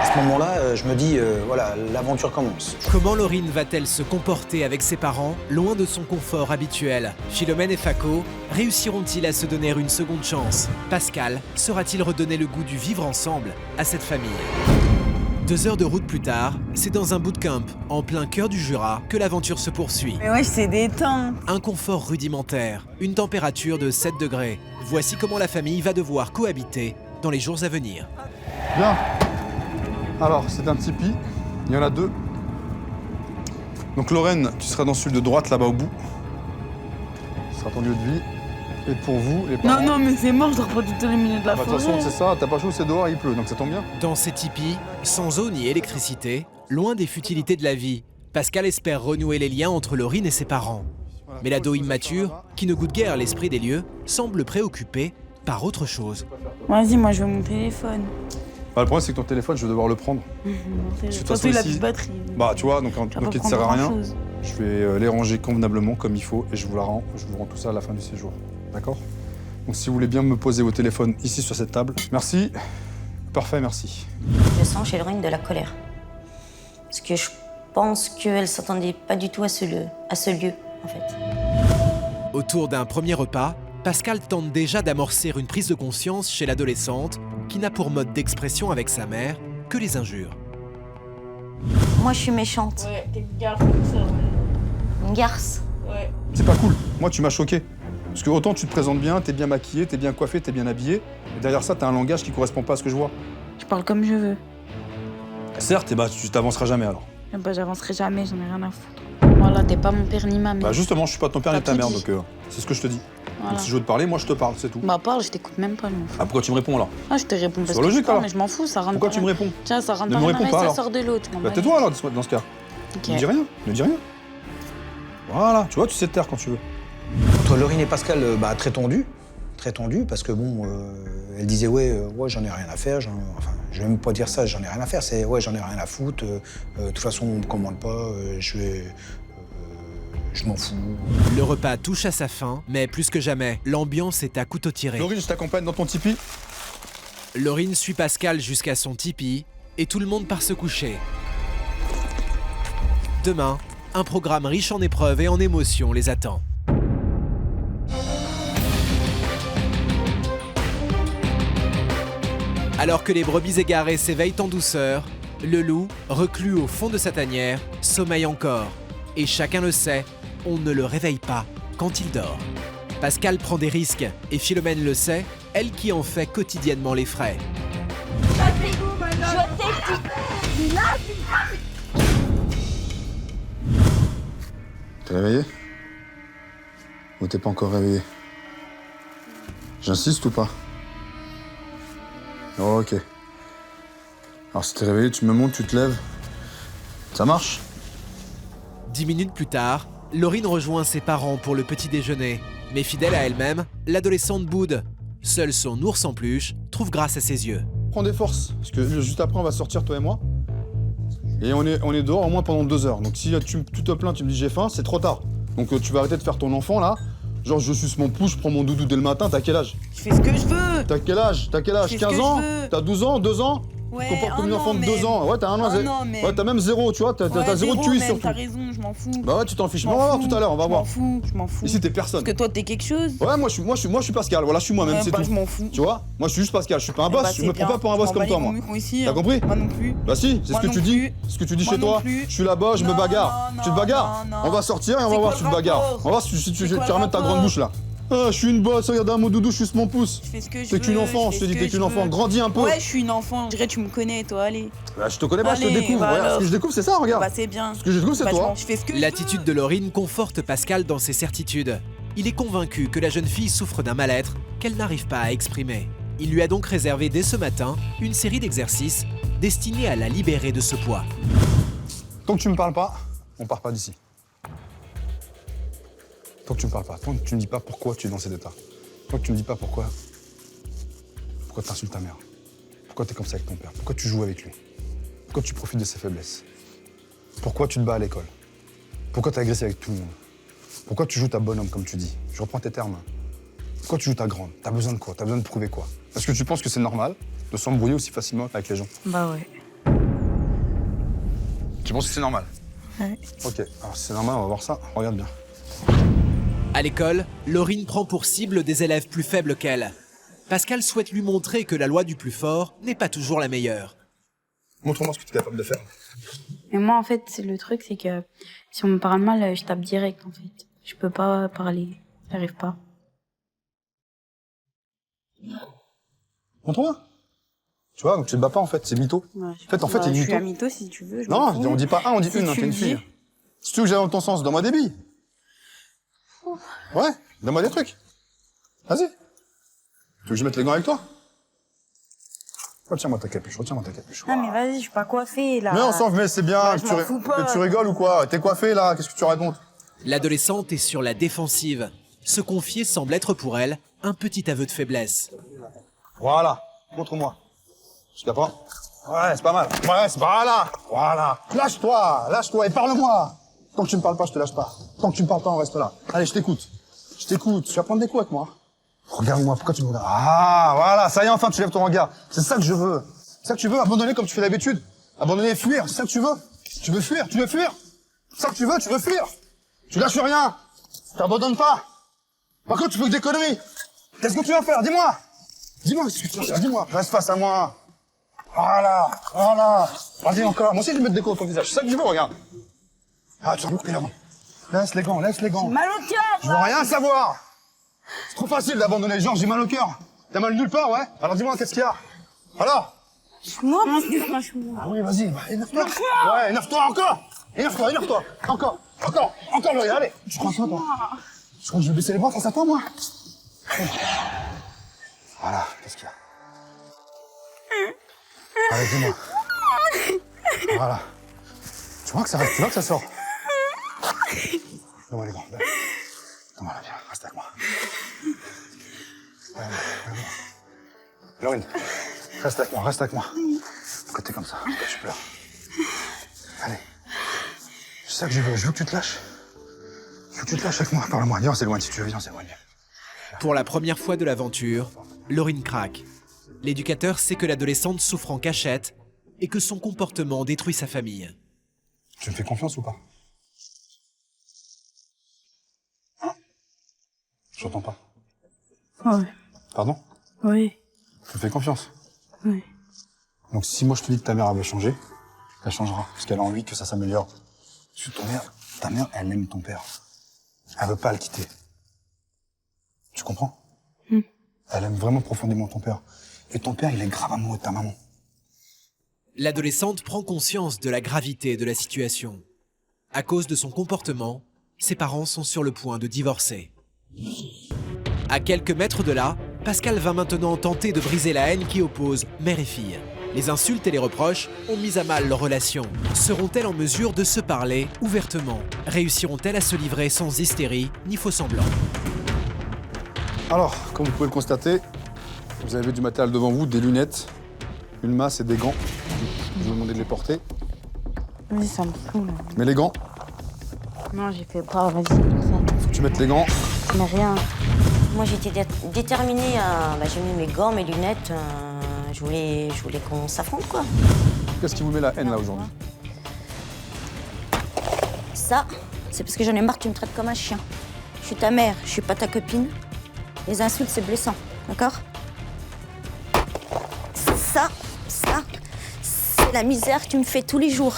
À ce moment-là, je me dis, voilà, l'aventure commence. Comment Laurine va-t-elle se comporter avec ses parents, loin de son confort habituel? Philomène et Faco réussiront-ils à se donner une seconde chance? Pascal saura-t-il redonner le goût du vivre ensemble à cette famille? 2 heures de route plus tard, c'est dans un bootcamp, en plein cœur du Jura, que l'aventure se poursuit. Mais ouais, c'est détente. Un confort rudimentaire, une température de 7 degrés. Voici comment la famille va devoir cohabiter dans les jours à venir. Bien. Alors, c'est un tipi. Il y en a 2. Donc Lorraine, tu seras dans celui de droite là-bas au bout. Ce sera ton lieu de vie. Et pour vous, les parents... Non, mais c'est mort, je reprends toutes les minutes de la De toute forêt. façon, c'est ça, t'as pas chaud, c'est dehors, il pleut, donc ça tombe bien. Dans ces tipis, sans eau ni électricité, loin des futilités de la vie, Pascal espère renouer les liens entre Laurine et ses parents. Mais l'ado immature, qui ne goûte guère l'esprit des lieux, semble préoccupé par autre chose. Vas-y, moi je veux mon téléphone. Bah, le problème, c'est que ton téléphone, je vais devoir le prendre. Mon téléphone. toute façon, Surtout, il a ici- plus de batterie. Bah, tu vois, donc Tu vas pas il te sert à prendre rien. grand-chose. Je vais les ranger convenablement comme il faut et je vous rends tout ça à la fin du séjour. D'accord? Donc si vous voulez bien me poser vos téléphones ici sur cette table. Merci. Parfait, merci. Je sens chez Laurine de la colère. Parce que je pense qu'elle s'attendait pas du tout à ce lieu, en fait. Autour d'un premier repas, Pascal tente déjà d'amorcer une prise de conscience chez l'adolescente, qui n'a pour mode d'expression avec sa mère que les injures. Moi, je suis méchante. Ouais, t'es garce comme ça, Une garce. ouais. C'est pas cool. Moi, tu m'as choqué. Parce que autant tu te présentes bien, t'es bien maquillé, t'es bien coiffé, t'es bien habillé. Et derrière ça, t'as un langage qui correspond pas à ce que je vois. Je parle comme je veux. Certes, et bah tu t'avanceras jamais alors. Bah, j'avancerai jamais, j'en ai rien à foutre. Voilà, t'es pas mon père ni ma mère. Bah justement, je suis pas ton père T'as ni ta tout mère, dit. donc c'est ce que je te dis. Voilà. Donc si je veux te parler, moi je te parle, c'est tout. Bah, parle, je t'écoute même pas, je m'en fous. Ah pourquoi tu me réponds alors? Ah, je te réponds parce C'est que logique, je parle, alors. mais je m'en fous, ça rentre Pourquoi dans tu me la- réponds? Tiens, ça rentre Ne dans me la réponds main pas, et ça alors. sort de l'autre. je m'en Bah bats tais-toi les alors dans ce cas. couilles. Ne Ok. dis rien, ne dis rien. Voilà, tu vois, tu sais te taire quand tu veux. Entre Laurine et Pascal, très tendu, parce que bon, elle disait ouais, j'en ai rien à faire, enfin, je vais même pas dire ça, j'en ai rien à faire, c'est ouais, j'en ai rien à foutre, de toute façon, on me commande pas, je m'en fous. Le repas touche à sa fin, mais plus que jamais, l'ambiance est à couteau tiré. Laurine, je t'accompagne dans ton tipi. Laurine suit Pascal jusqu'à son tipi et tout le monde part se coucher. Demain, un programme riche en épreuves et en émotions les attend. Alors que les brebis égarées s'éveillent en douceur, le loup, reclus au fond de sa tanière, sommeille encore. Et chacun le sait, on ne le réveille pas quand il dort. Pascal prend des risques et Philomène le sait, elle qui en fait quotidiennement les frais. T'es réveillé? Ou t'es pas encore réveillé? J'insiste ou pas? Oh, ok. Alors si t'es réveillé, tu me montes, tu te lèves. Ça marche? 10 minutes plus tard, Laurine rejoint ses parents pour le petit déjeuner. Mais fidèle à elle-même, l'adolescente boude. Seul son ours en peluche trouve grâce à ses yeux. Prends des forces, parce que juste après on va sortir toi et moi. Et on est dehors au moins pendant 2 heures. Donc si tu te plains, tu me dis j'ai faim, c'est trop tard. Donc tu vas arrêter de faire ton enfant là. Genre je suce mon pouce, je prends mon doudou dès le matin, t'as quel âge? Je fais ce que je veux. T'as quel âge? Je fais ce 15 que ans? je veux. T'as 12 ans? 2 ans? Ouais, Tu comportes comme une un enfant an de 2 même. ans. Ouais, t'as 1 an. Un an même. Ouais, t'as même 0, tu vois, t'as Ouais, 0 de QI même, surtout. T'as raison, je m'en fous. Bah ouais, tu t'en fiches. Je Mais on m'en va voir fous. tout à l'heure, on va voir. Je m'en fous. Ici t'es personne. Parce que toi, t'es quelque chose. Ouais, moi je suis Pascal, voilà, je suis moi-même, Ouais, c'est bah, tout. je m'en fous. Tu vois? Moi je suis juste Pascal, je suis pas un Eh boss, bah, je c'est me prends bien. pas pour un boss Je m'en comme bats toi, les moi. couilles aussi, T'as hein. compris? Moi non plus. Bah si, c'est Moi ce que non tu dis. plus. Ce que tu dis Moi chez non toi. plus. Je suis là-bas, je me Non, bagarre. non, Tu te bagarres? non, non. On va sortir et on va C'est voir quoi si tu le te bagarres. rapport? On va voir si tu C'est quoi le ramènes ta grande rapport? bouche là. Ah, je suis une bosse, regardez mon doudou, je suce mon pouce. Je fais ce que je T'es veux. qu'une enfant, je te dis, t'es qu'une enfant. Grandis un peu. Ouais, je suis une enfant. Je dirais, tu me connais, toi, allez. Bah, je te connais pas, je te Allez, découvre. bah Regarde, alors. ce que je découvre, c'est ça, regarde. Bah, c'est bien. Ce que je découvre, c'est Bah, toi. je fais ce que je veux. L'attitude de Laurine conforte Pascal dans ses certitudes. Il est convaincu que la jeune fille souffre d'un mal-être qu'elle n'arrive pas à exprimer. Il lui a donc réservé dès ce matin une série d'exercices destinés à la libérer de ce poids. Tant que tu me parles pas, on part pas d'ici. Tant que tu me parles pas, tant que tu me dis pas pourquoi tu es dans cet état. Tant que tu me dis pas pourquoi tu insultes ta mère. Pourquoi tu es comme ça avec ton père. Pourquoi tu joues avec lui. Pourquoi tu profites de ses faiblesses. Pourquoi tu te bats à l'école. Pourquoi tu es agressé avec tout le monde. Pourquoi tu joues ta bonhomme comme tu dis. Je reprends tes termes. Pourquoi tu joues ta grande. T'as besoin de quoi. T'as besoin de prouver quoi. Parce que tu penses que c'est normal de s'embrouiller aussi facilement avec les gens. Bah ouais. Tu penses que c'est normal? Ouais. Ok, alors si c'est normal, on va voir ça. Regarde bien. À l'école, Laurine prend pour cible des élèves plus faibles qu'elle. Pascal souhaite lui montrer que la loi du plus fort n'est pas toujours la meilleure. Montre-moi ce que tu es capable de faire. Et moi, en fait, le truc, c'est que si on me parle mal, je tape direct, en fait. Je peux pas parler. J'arrive pas. Montre-moi. Tu vois, donc tu te bats pas en fait, c'est mytho. Ouais, En fait, t'es je suis mytho. à mytho si tu veux. Non, on dit pas un, on dit Si une, tu t'es une le fille. dis. Si tu veux que j'aille dans ton sens, donne-moi des billes. Ouais, donne-moi des trucs. Vas-y. Tu veux que je mette les gants avec toi? Retiens-moi ta capuche, retiens-moi ta capuche. Ah, mais vas-y, je suis pas coiffée, là. Mais on s'en met, c'est bien. Bah, je m'en fous pas. Tu rigoles ou quoi? T'es coiffé là, qu'est-ce que tu racontes? L'adolescente est sur la défensive. Se confier semble être pour elle un petit aveu de faiblesse. Voilà, montre-moi. Je t'apprends. Ouais, c'est pas mal. Ouais, c'est voilà. Voilà. Lâche-toi et parle-moi. Tant que tu me parles pas, je te lâche pas. Tant que tu me parles pas, on reste là. Allez, je t'écoute. Tu vas prendre des coups avec moi. Regarde-moi, pourquoi tu me regardes? Ah, voilà, ça y est, enfin, tu lèves ton regard. C'est ça que je veux. C'est ça que tu veux, abandonner comme tu fais d'habitude. Abandonner et fuir, c'est ça que tu veux. Tu veux fuir. C'est ça que tu veux fuir. Tu lâches rien. T'abandonnes pas. Par contre, tu veux que des conneries. Qu'est-ce que tu vas faire? Dis-moi. Dis-moi, qu'est-ce que tu vas faire? Dis-moi. Reste face à moi. Voilà. Vas-y, encore. Moi aussi, je vais mettre des coups dans ton visage. C'est ça que je veux, regarde. Ah, tu remontes les gants. Laisse les gants. J'ai mal au cœur. Je veux rien savoir. C'est trop facile d'abandonner les gens, j'ai mal au cœur. T'as mal nulle part, ouais? Alors dis-moi, qu'est-ce qu'il y a? Alors? Moi, Ah oui, vas-y, bah, énerve-toi. Ouais, énerve-toi encore. Énerve-toi. Encore, Laurie, allez. Tu crois ça, toi? Je crois que je vais baisser les bras face à toi, moi. Voilà, qu'est-ce qu'il y a? Allez, dis-moi. Voilà. Tu vois que ça reste, tu vois que ça sort? Donne-moi les gants. Donne-moi la viens, reste avec moi. Laurine, reste avec moi. Pourquoi t'es comme ça? Pourquoi tu pleures? Allez. C'est ça que je veux que tu te lâches. Je veux que tu te lâches avec moi. Parle-moi, viens, on s'éloigne si tu veux, viens, on s'éloigne. Pour la première fois de l'aventure, Laurine craque. L'éducateur sait que l'adolescente souffre en cachette et que son comportement détruit sa famille. Tu me fais confiance ou pas? Je t'entends pas. Ouais. Pardon? Oui. Tu me fais confiance? Oui. Donc si moi je te dis que ta mère elle va changer, elle changera, parce qu'elle a envie que ça s'améliore. Parce que ta mère, elle aime ton père. Elle veut pas le quitter. Tu comprends? Elle aime vraiment profondément ton père. Et ton père, il est grave amoureux de ta maman. L'adolescente prend conscience de la gravité de la situation. À cause de son comportement, ses parents sont sur le point de divorcer. À quelques mètres de là, Pascal va maintenant tenter de briser la haine qui oppose mère et fille. Les insultes et les reproches ont mis à mal leur relation. Seront-elles en mesure de se parler ouvertement? Réussiront-elles à se livrer sans hystérie ni faux semblant? Alors, comme vous pouvez le constater, vous avez du matériel devant vous, des lunettes, une masse et des gants. Je vais vous demander de les porter. Vas-y, ça me fout, là. Mets les gants. Non, j'ai fait pas, vas-y, comme ça. Faut que tu mettes les gants. Mais rien. Moi, j'étais déterminée à... j'ai mis mes gants, mes lunettes. Je voulais qu'on s'affronte, quoi. Qu'est-ce qui vous met la haine, là, aujourd'hui? Ça, c'est parce que j'en ai marre que tu me traites comme un chien. Je suis ta mère, je suis pas ta copine. Les insultes, c'est blessant, d'accord? Ça, c'est la misère que tu me fais tous les jours,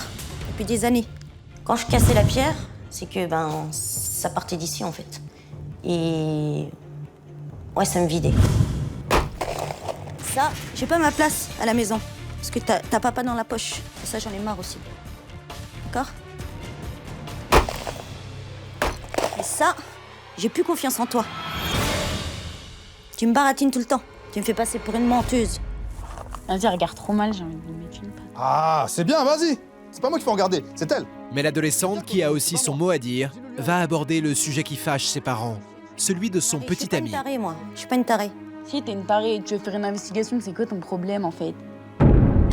depuis des années. Quand je cassais la pierre, c'est que, ça partait d'ici, en fait. Et... ouais, ça me vidait. Ça, j'ai pas ma place à la maison, parce que t'as papa dans la poche. Et ça, j'en ai marre aussi. D'accord? Et ça, J'ai plus confiance en toi. Tu me baratines tout le temps. Tu me fais passer pour une menteuse. Vas-y, regarde trop mal, j'ai envie de lui mettre une patte. Ah, c'est bien, vas-y. C'est pas moi qui faut regarder, c'est elle. Mais l'adolescente, qui a aussi son mot à dire, va aborder le sujet qui fâche ses parents, celui de son Je suis petit pas ami. une tarée, moi. Je suis pas une tarée. Si t'es une tarée et tu veux faire une investigation, c'est quoi ton problème en fait?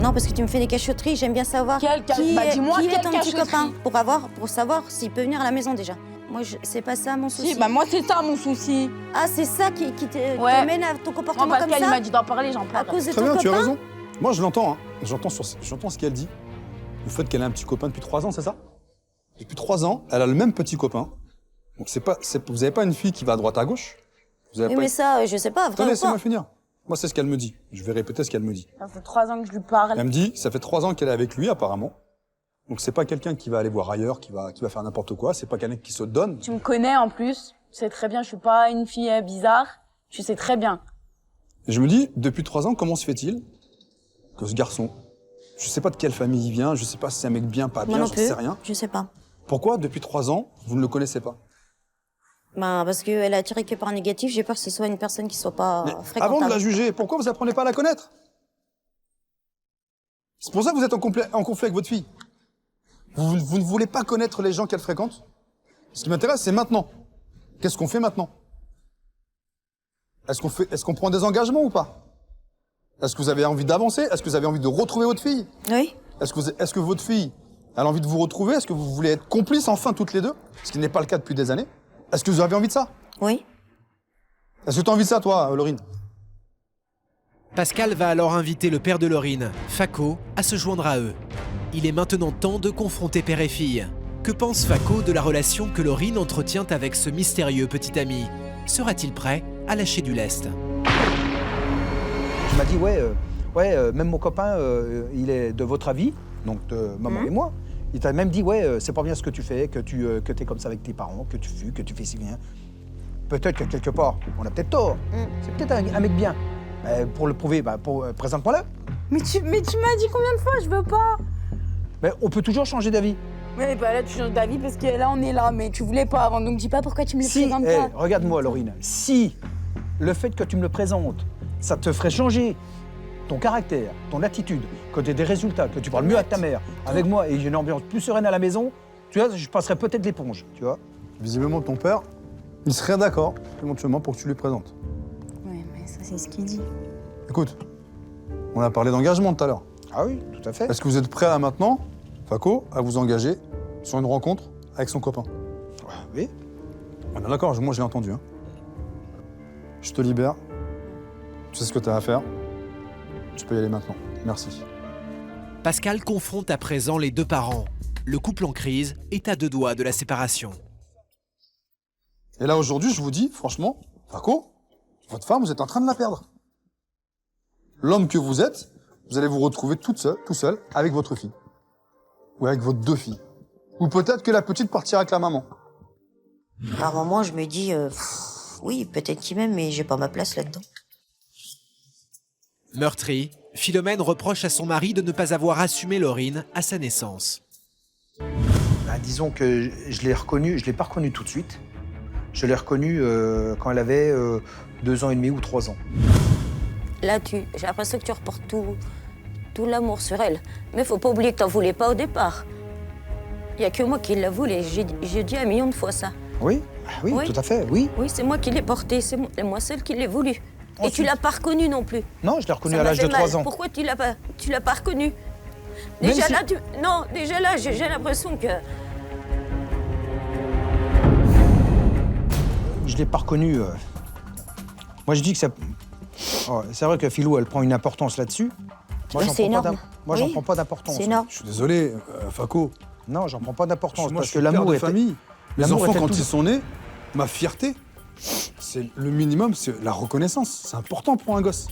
Non, parce que tu me fais des cachotteries, j'aime bien savoir Quelle qui est dis-moi qui est quelle ton petit cachotterie. copain pour savoir s'il peut venir à la maison déjà. Moi, c'est pas ça mon souci. Si, bah moi c'est ça mon souci. Ah, c'est ça qui Ouais. t'amène à ton Moi comportement comme Pascal il ça m'a dit d'en parler, j'en à parle. cause de Très ton bien, tu as copain. raison. Moi, je l'entends, hein. J'entends ce qu'elle dit. Le fait qu'elle a un petit copain depuis 3 ans, c'est ça? Depuis 3 ans, elle a le même petit copain. Donc vous n'avez pas une fille qui va à droite à gauche. Vous avez Oui, pas mais ça, je sais pas, vrai Attends, ou pas. laissez-moi finir. Moi, c'est ce qu'elle me dit. Je vais répéter ce qu'elle me dit. Ça fait 3 ans que je lui parle. Elle me dit, ça fait 3 ans qu'elle est avec lui, apparemment. Donc, c'est pas quelqu'un qui va aller voir ailleurs, qui va faire n'importe quoi. C'est pas quelqu'un qui se donne. Tu me connais en plus, tu sais très bien, je suis pas une fille bizarre. Tu sais très bien. Et je me dis, depuis 3 ans, comment se fait-il que ce garçon, je sais pas de quelle famille il vient, je sais pas si c'est un mec bien, pas Moi bien, non j'en plus. sais rien. Je sais pas. Pourquoi, depuis 3 ans, vous ne le connaissez pas? Bah, parce qu'elle a attiré que par négatif, j'ai peur que ce soit une personne qui soit pas Mais avant fréquentable. de la juger, pourquoi vous apprenez pas à la connaître? C'est pour ça que vous êtes en conflit avec votre fille. Vous ne voulez pas connaître les gens qu'elle fréquente? Ce qui m'intéresse, c'est maintenant. Qu'est-ce qu'on fait maintenant? Est-ce qu'on prend des engagements ou pas? Est-ce que vous avez envie d'avancer? Est-ce que vous avez envie de retrouver votre fille? Oui. Est-ce que votre fille a envie de vous retrouver? Est-ce que vous voulez être complices enfin toutes les deux? Ce qui n'est pas le cas depuis des années. Est-ce que vous avez envie de ça? Oui. Est-ce que tu as envie de ça, toi, Laurine? Pascal va alors inviter le père de Laurine, Faco, à se joindre à eux. Il est maintenant temps de confronter père et fille. Que pense Faco de la relation que Laurine entretient avec ce mystérieux petit ami? Sera-t-il prêt à lâcher du lest? Tu m'as dit, même mon copain, il est de votre avis, donc de maman et moi. Il t'a même dit, c'est pas bien ce que tu fais, que t'es comme ça avec tes parents, que tu fuis, que tu fais si bien. Peut-être que quelque part, on a peut-être tort. C'est peut-être un mec bien. Pour le prouver, présente-moi-le. Mais tu m'as dit combien de fois, je veux pas. Mais on peut toujours changer d'avis. Mais bah là tu changes d'avis parce que là on est là, mais tu voulais pas avant, donc dis pas pourquoi tu me le Si, présentes pas. regarde-moi, Laurine. Si le fait que tu me le présentes, ça te ferait changer ton caractère, ton attitude, que tu aies des résultats, que tu parles mieux avec ta mère, avec moi, et j'ai une ambiance plus sereine à la maison, tu vois, je passerais peut-être l'éponge, tu vois. Visiblement, ton père, il serait d'accord, éventuellement, pour que tu lui présentes. Ouais, mais ça c'est ce qu'il dit. Écoute, on a parlé d'engagement tout à l'heure. Ah oui, tout à fait. Est-ce que vous êtes prêt là maintenant, Faco, à vous engager sur une rencontre avec son copain? Oui. On est d'accord, moi je l'ai entendu. Hein. Je te libère. Tu sais ce que tu as à faire. Tu peux y aller maintenant. Merci. Pascal confronte à présent les deux parents. Le couple en crise est à 2 doigts de la séparation. Et là aujourd'hui, je vous dis, franchement, Faco, votre femme, vous êtes en train de la perdre. L'homme que vous êtes, vous allez vous retrouver tout seul, avec votre fille. Ou avec vos 2 filles. Ou peut-être que la petite partira avec la maman. Par moment, je me dis, oui, peut-être qu'il m'aime, mais j'ai pas ma place là-dedans. Meurtrie, Philomène reproche à son mari de ne pas avoir assumé Laurine à sa naissance. Disons que je l'ai pas reconnue tout de suite. Je l'ai reconnue quand elle avait 2 ans et demi ou 3 ans. Là, j'ai l'impression que tu reportes tout l'amour sur elle. Mais faut pas oublier que t'en voulais pas au départ. Il y a que moi qui la voulais. J'ai dit 1 million de fois ça. Oui, oui, Oui. tout à fait, oui. Oui, c'est moi qui l'ai portée, c'est moi seule qui l'ai voulu. Et Ensuite- tu l'as pas reconnue non plus. Non, je l'ai reconnue Ça à m'a l'âge de fait mal. 3 ans. Pourquoi tu l'as pas reconnue? Même Déjà si- là, déjà là, j'ai l'impression que... Je l'ai pas reconnue. Moi, je dis que ça... Oh, c'est vrai que Philou, elle prend une importance là-dessus. Moi, Ouais, j'en c'est prends pas énorme. Moi, j'en Oui, prends pas d'importance. c'est énorme. Je suis désolé, Faco. Non, j'en prends pas d'importance Moi, parce je que suis père l'amour de est... famille. Les l'amour enfants, était quand tout- ils sont nés, ma fierté, c'est le minimum, c'est la reconnaissance. C'est important pour un gosse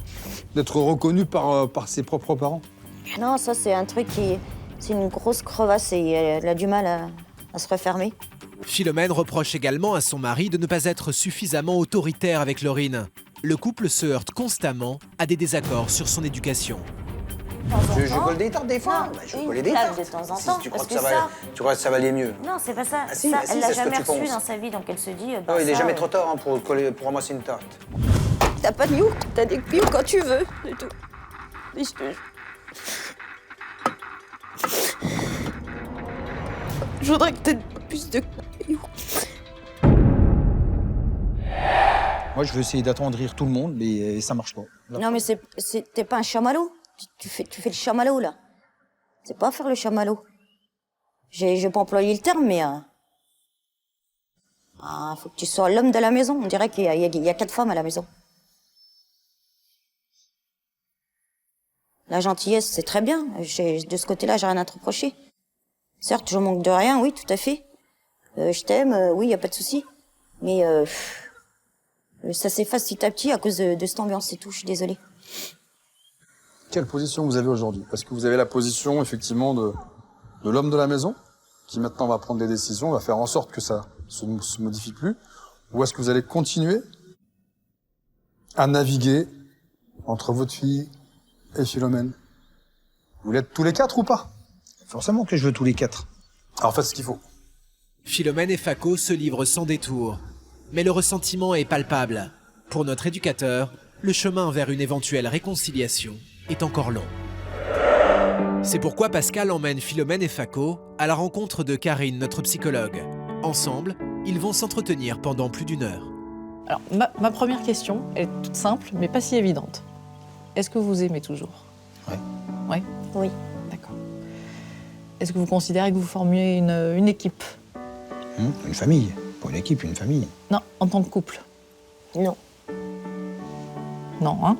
d'être reconnu par ses propres parents. Non, ça, c'est un truc qui... C'est une grosse crevasse et elle a du mal à se refermer. Philomène reproche également à son mari de ne pas être suffisamment autoritaire avec Laurine. Le couple se heurte constamment à des désaccords sur son éducation. de temps en temps. Je colle des tartes des fois. Non, Bah, je une colle des claque tartes. de temps en Si temps, tu crois parce que tu crois que ça va aller mieux. Non, c'est pas ça. Ah si, Ça, bah si, elle l'a c'est ce que jamais tu reçu penses. dans sa vie, donc elle se dit... Ah oui, il est ça, jamais trop tard hein, pour ramasser une tarte. T'as pas de you, t'as des you quand tu veux, c'est tout. Et je te- Je voudrais que t'aies plus de you. Moi, je veux essayer d'attendrir tout le monde, mais ça marche pas. Non, mais t'es pas un chamallow. Tu fais le chamallow, là. C'est pas faire le chamallow. Je vais pas employer le terme, mais... faut que tu sois l'homme de la maison. On dirait qu'il y a 4 femmes à la maison. La gentillesse, c'est très bien. De ce côté-là, j'ai rien à te reprocher. Certes, je manque de rien, oui, tout à fait. Je t'aime, oui, y a pas de souci. Mais ça s'efface petit à petit à cause de cette ambiance, c'est tout. Je suis désolée. Quelle position vous avez aujourd'hui? Est-ce que vous avez la position, effectivement, de l'homme de la maison, qui maintenant va prendre des décisions, va faire en sorte que ça se modifie plus? Ou est-ce que vous allez continuer à naviguer entre votre fille et Philomène? Vous l'êtes tous les 4 ou pas? Forcément que je veux tous les 4. Alors faites ce qu'il faut. Philomène et Fako se livrent sans détour. Mais le ressentiment est palpable. Pour notre éducateur, le chemin vers une éventuelle réconciliation est encore long. C'est pourquoi Pascal emmène Philomène et Fako à la rencontre de Karine, notre psychologue. Ensemble, ils vont s'entretenir pendant plus d'1 heure. Alors, ma première question, elle est toute simple, mais pas si évidente. Est-ce que vous aimez toujours? Ouais. Ouais? Oui. D'accord. Est-ce que vous considérez que vous formez une équipe? Une famille. Pas une équipe, une famille. Non, en tant que couple? Non. Non, hein?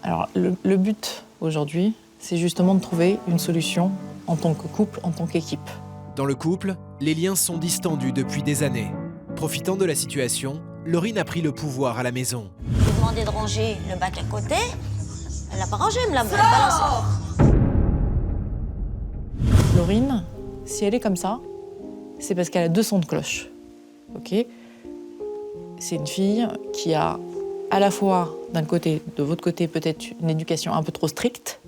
Alors, le but aujourd'hui, c'est justement de trouver une solution en tant que couple, en tant qu'équipe. Dans le couple, les liens sont distendus depuis des années. Profitant de la situation, Laurine a pris le pouvoir à la maison. J'ai demandé de ranger le bac à côté. Elle l'a pas rangé, elle me l'a balancé. Laurine, si elle est comme ça, c'est parce qu'elle a 2 sons de cloche. Ok? C'est une fille qui a à la fois, d'un côté, de votre côté, peut-être une éducation un peu trop stricte,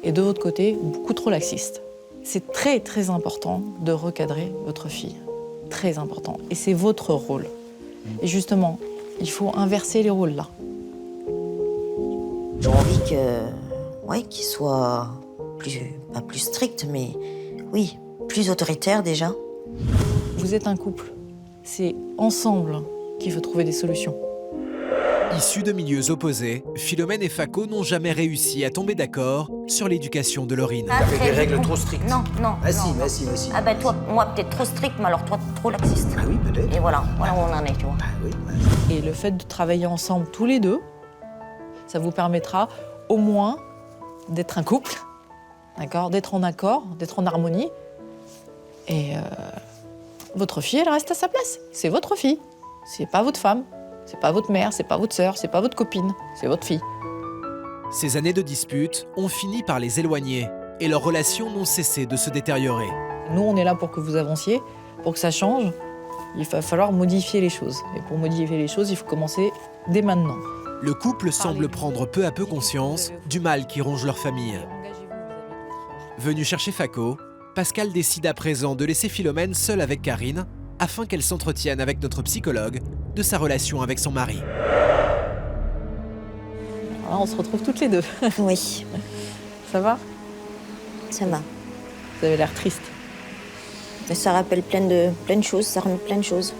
et de votre côté, beaucoup trop laxiste. C'est très, très important de recadrer votre fille. Très important. Et c'est votre rôle. Et justement, il faut inverser les rôles là. J'ai envie qu'il soit pas plus strict, mais oui, plus autoritaire déjà. Vous êtes un couple. C'est ensemble qu'il faut trouver des solutions. Issus de milieux opposés, Philomène et Fako n'ont jamais réussi à tomber d'accord sur l'éducation de Laurine. T'avais des règles trop strictes. Non. Mais si. Ah ben toi, moi peut-être trop strict, mais alors toi trop laxiste. Ah oui, peut-être. Et voilà où on en est, tu vois. Ah oui, Et le fait de travailler ensemble tous les deux, ça vous permettra au moins d'être un couple, d'accord, d'être en accord, d'être en harmonie. Et votre fille, elle reste à sa place. C'est votre fille. C'est pas votre femme. C'est pas votre mère, c'est pas votre sœur, c'est pas votre copine. C'est votre fille. Ces années de disputes ont fini par les éloigner et leurs relations n'ont cessé de se détériorer. Nous, on est là pour que vous avanciez, pour que ça change. Il va falloir modifier les choses. Et pour modifier les choses, il faut commencer dès maintenant. Le couple semble prendre peu à peu conscience du mal qui ronge leur famille. Venu chercher Fako, Pascal décide à présent de laisser Philomène seule avec Karine afin qu'elle s'entretienne avec notre psychologue de sa relation avec son mari. Alors là, on se retrouve toutes les deux. Oui, Ça va? ça va. Vous avez l'air triste. Mais ça rappelle plein de choses, ça remet plein de choses.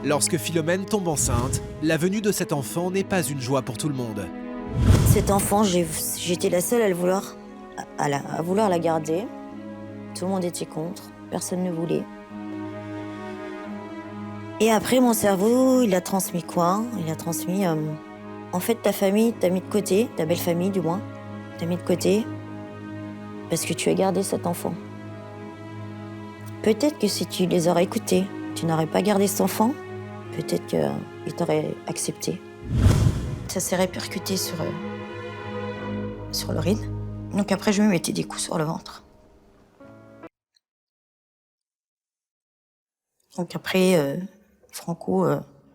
Lorsque Philomène tombe enceinte, la venue de cet enfant n'est pas une joie pour tout le monde. Cet enfant, j'étais la seule à vouloir la garder. Tout le monde était contre, personne ne voulait. Et après, mon cerveau, il a transmis quoi? Il a transmis... en fait, ta famille, t'as mis de côté, ta belle famille du moins, t'as mis de côté parce que tu as gardé cet enfant. Peut-être que si tu les aurais écoutés, tu n'aurais pas gardé cet enfant, peut-être qu'ils t'auraient accepté. Ça s'est répercuté sur Laurine. Donc après, je me mettais des coups sur le ventre. Donc après, Franco,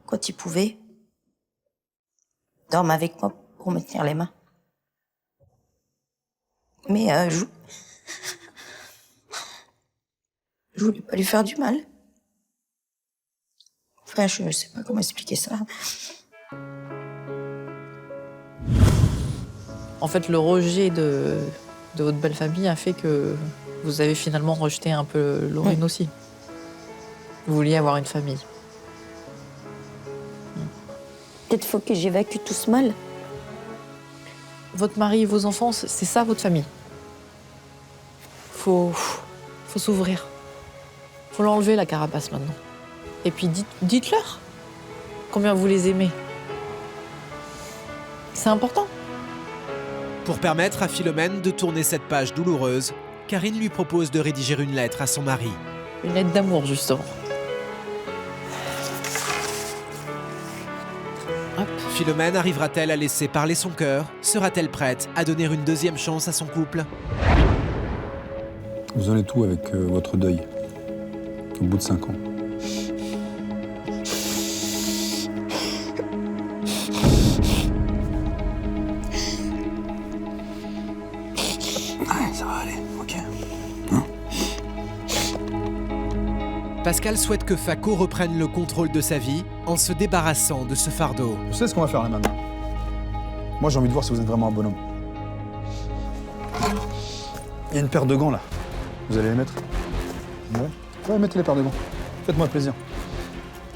quand il pouvait, dorme avec moi pour me tenir les mains. Mais je voulais pas lui faire du mal. Enfin, je sais pas comment expliquer ça. En fait, le rejet de votre belle famille a fait que vous avez finalement rejeté un peu Laurine aussi. Vous vouliez avoir une famille. Peut-être faut que j'évacue tout ce mal. Votre mari et vos enfants, c'est ça votre famille. Faut s'ouvrir. Faut l'enlever la carapace maintenant. Et puis dites-leur combien vous les aimez. C'est important. Pour permettre à Philomène de tourner cette page douloureuse, Karine lui propose de rédiger une lettre à son mari. Une lettre d'amour, justement. Hop. Philomène arrivera-t-elle à laisser parler son cœur? Sera-t-elle prête à donner une deuxième chance à son couple? Vous en êtes où avec votre deuil au bout de 5 ans? Ça va aller, ok. Pascal souhaite que Fako reprenne le contrôle de sa vie en se débarrassant de ce fardeau. Vous savez ce qu'on va faire là maintenant? Moi j'ai envie de voir si vous êtes vraiment un bonhomme. Il y a une paire de gants là. Vous allez les mettre? Ouais. Ouais, mettez les paires de gants. Faites-moi plaisir.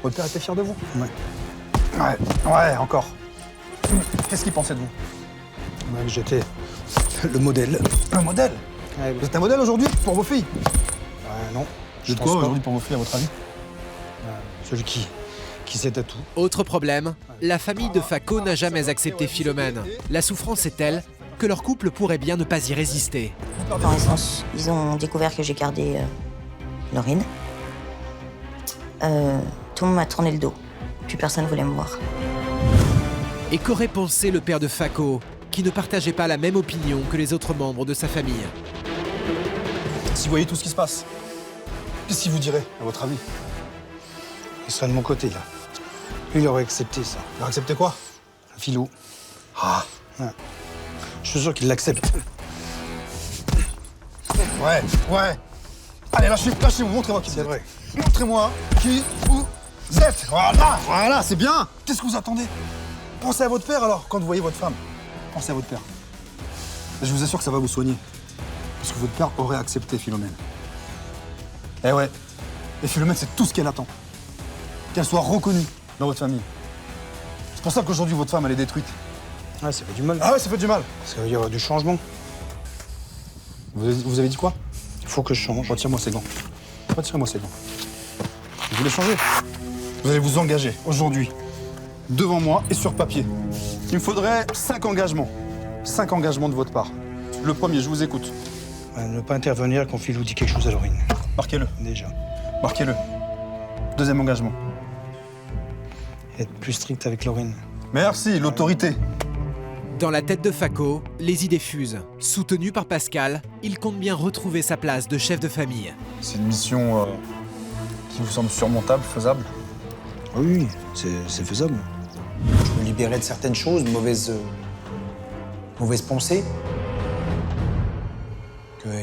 Votre père était fier de vous? Ouais. Ouais, encore. Qu'est-ce qu'il pensait de vous? Ouais, j'étais le modèle. Un modèle? Ouais, Vous êtes un modèle aujourd'hui pour vos filles? non. Vous êtes quoi aujourd'hui pour vos filles à votre avis? Celui qui sait à tout. Autre problème, la famille de Fako n'a jamais accepté Philomène. La souffrance est telle que leur couple pourrait bien ne pas y résister. Quand ils ont découvert que j'ai gardé Laurine, tout le monde m'a tourné le dos. Plus personne ne voulait me voir. Et qu'aurait pensé le père de Fako, qui ne partageait pas la même opinion que les autres membres de sa famille? Si vous voyez tout ce qui se passe, qu'est-ce qu'il vous dirait, à votre avis? Il serait de mon côté, là. Lui, il aurait accepté ça. Il a accepté quoi? Philo. Ah. Ouais. Je suis sûr qu'il l'accepte. Ouais. Allez, lâchez-vous, montrez-moi qui C'est vrai. Montrez-moi qui vous êtes. Voilà, c'est bien. Qu'est-ce que vous attendez? Pensez à votre père alors, quand vous voyez votre femme. Pensez à votre père. Je vous assure que ça va vous soigner. Parce que votre père aurait accepté Philomène. Eh ouais. Et Philomène, c'est tout ce qu'elle attend. Qu'elle soit reconnue dans votre famille. C'est pour ça qu'aujourd'hui, votre femme, elle est détruite. Ah, ça fait du mal. Ah ouais, ça fait du mal. Ça veut dire du changement. Vous avez dit quoi? Il faut que je change. Retirez-moi ces gants. Retirez-moi ces gants. Vous voulez changer? Vous allez vous engager aujourd'hui, devant moi et sur papier. Il me faudrait 5 engagements. 5 engagements de votre part. Le premier, je vous écoute. Ne pas intervenir quand Philou dit quelque chose à Laurine. Marquez-le. Déjà. Marquez-le. Deuxième engagement. Être plus strict avec Laurine. Merci, l'autorité. Dans la tête de Fako, les idées fusent. Soutenu par Pascal, il compte bien retrouver sa place de chef de famille. C'est une mission qui vous semble surmontable, faisable? Oui, c'est faisable. Je me libérais de certaines choses, de mauvaises pensées.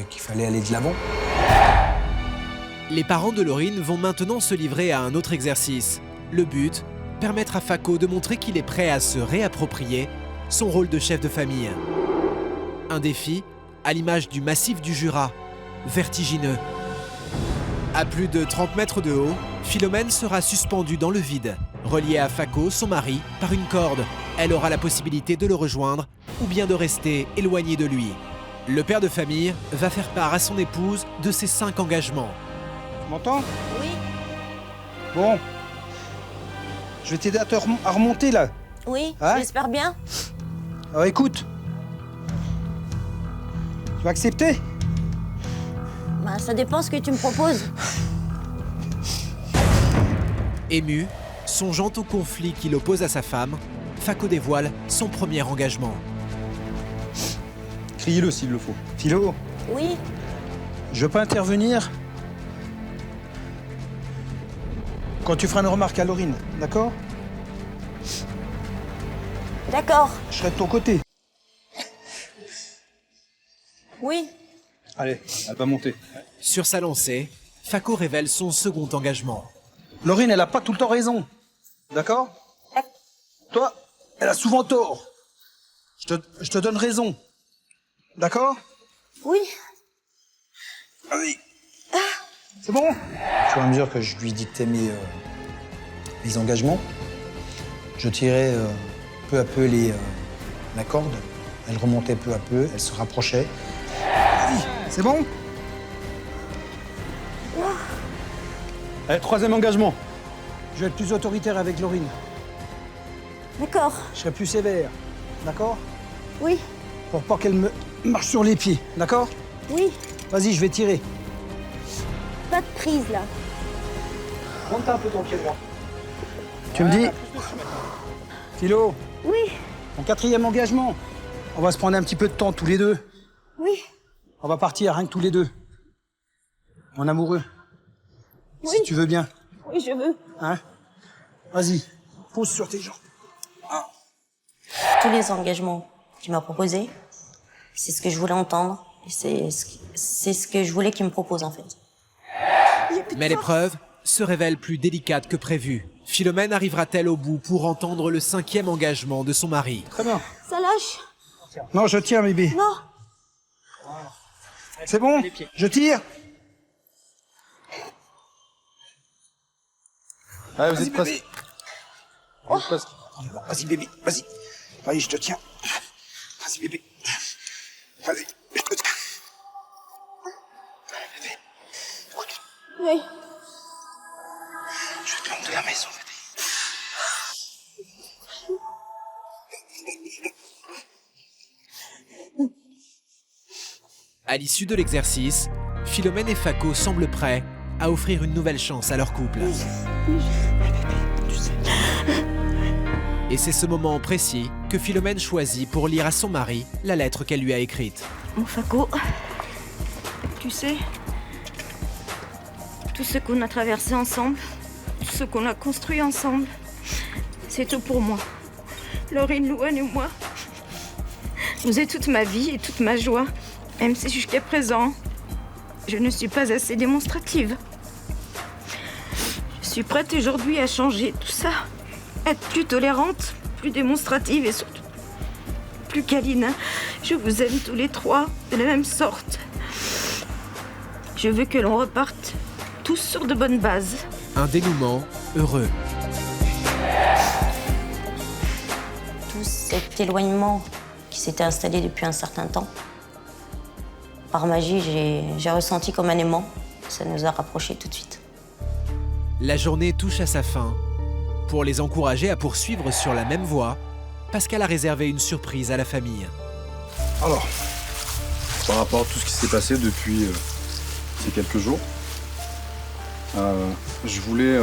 Qu'il fallait aller de l'avant. Les parents de Laurine vont maintenant se livrer à un autre exercice. Le but, permettre à Fako de montrer qu'il est prêt à se réapproprier son rôle de chef de famille. Un défi à l'image du massif du Jura, vertigineux. À plus de 30 mètres de haut, Philomène sera suspendue dans le vide, reliée à Fako, son mari, par une corde. Elle aura la possibilité de le rejoindre ou bien de rester éloignée de lui. Le père de famille va faire part à son épouse de ses 5 engagements. Tu m'entends? Oui. Bon. Je vais t'aider à remonter, là. Oui, Hein? j'espère bien. Alors écoute. Tu vas accepter? Bah, ça dépend ce que tu me proposes. Ému, songeant au conflit qui l'oppose à sa femme, Fako dévoile son premier engagement. Criez-le s'il le faut. Philo, Oui. je veux pas intervenir quand tu feras une remarque à Laurine, d'accord? D'accord. Je serai de ton côté. Oui. Allez, elle va monter. Sur sa lancée, Fako révèle son second engagement. Laurine, elle a pas tout le temps raison. D'accord? Toi, elle a souvent tort. Je te donne raison. D'accord? Oui. Vas-y. C'est bon? Au fur et à mesure que je lui dictais mes engagements, je tirais peu à peu la corde. Elle remontait peu à peu, elle se rapprochait. Vas-y, c'est bon? Allez, troisième engagement. Je vais être plus autoritaire avec Laurine. D'accord. Je serai plus sévère. D'accord? Oui. Pour pas qu'elle me marche sur les pieds. D'accord? Oui. Vas-y, je vais tirer. Pas de prise là. Monte un peu ton pied droit. Tu me dis? Philo, Oui. mon quatrième engagement. On va se prendre un petit peu de temps tous les deux. Oui. On va partir rien que tous les deux. Mon amoureux. Oui. Si tu veux bien. Oui, je veux. Hein? Vas-y, pose sur tes jambes. Tous les engagements qu'il m'a proposés, c'est ce que je voulais entendre. Et c'est ce que je voulais qu'il me propose, en fait. Mais l'épreuve se révèle plus délicate que prévu. Philomène arrivera-t-elle au bout pour entendre le cinquième engagement de son mari? Très bien. Ça lâche. Non, je tiens, bébé. Non. C'est bon? Je tire? Allez, vous êtes presque. Vous êtes presque. Vas-y, bébé, vas-y. Vas-y, je te tiens. Vas-y, bébé. Vas-y, je te tiens. Bébé, Oui. je te montre la maison, bébé. À l'issue de l'exercice, Philomène et Fako semblent prêts à offrir une nouvelle chance à leur couple. Et c'est ce moment précis que Philomène choisit pour lire à son mari la lettre qu'elle lui a écrite. Mon Fako, tu sais, tout ce qu'on a traversé ensemble, tout ce qu'on a construit ensemble, c'est tout pour moi. Laurine, Louane et moi, vous êtes toute ma vie et toute ma joie, même si jusqu'à présent, je ne suis pas assez démonstrative. Je suis prête aujourd'hui à changer tout ça, être plus tolérante, plus démonstrative et surtout plus câline. Je vous aime tous les trois de la même sorte. Je veux que l'on reparte tous sur de bonnes bases. Un dénouement heureux. Tout cet éloignement qui s'était installé depuis un certain temps, par magie, j'ai ressenti comme un aimant. Ça nous a rapprochés tout de suite. La journée touche à sa fin. Pour les encourager à poursuivre sur la même voie, Pascal a réservé une surprise à la famille. Alors, par rapport à tout ce qui s'est passé depuis ces quelques jours, je voulais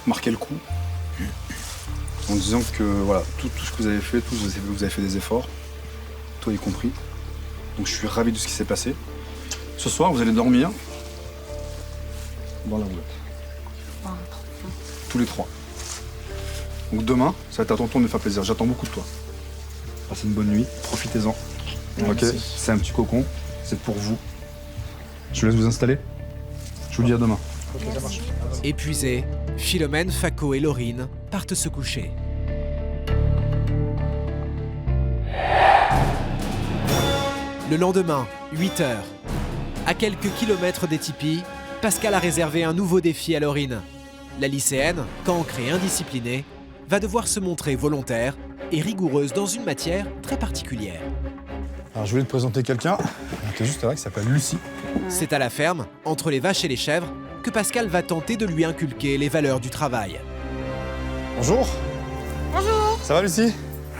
marquer le coup en disant que voilà, tout ce que vous avez fait, vous avez fait des efforts, toi y compris. Donc je suis ravi de ce qui s'est passé. Ce soir, vous allez dormir dans la boîte. Tous les trois. Donc demain, ça va être à ton tour de me faire plaisir. J'attends beaucoup de toi. Passez une bonne nuit, profitez-en. Ok, c'est un petit cocon, c'est pour vous. Je vous laisse vous installer. Je vous dis à demain. Épuisés, Philomène, Fako et Laurine partent se coucher. Le lendemain, 8h. À quelques kilomètres des tipis, Pascal a réservé un nouveau défi à Laurine. La lycéenne, cancre et indisciplinée, va devoir se montrer volontaire et rigoureuse dans une matière très particulière. Alors je voulais te présenter quelqu'un qui est juste là, qui s'appelle Lucie. C'est à la ferme, entre les vaches et les chèvres, que Pascal va tenter de lui inculquer les valeurs du travail. Bonjour. Bonjour. Ça va Lucie?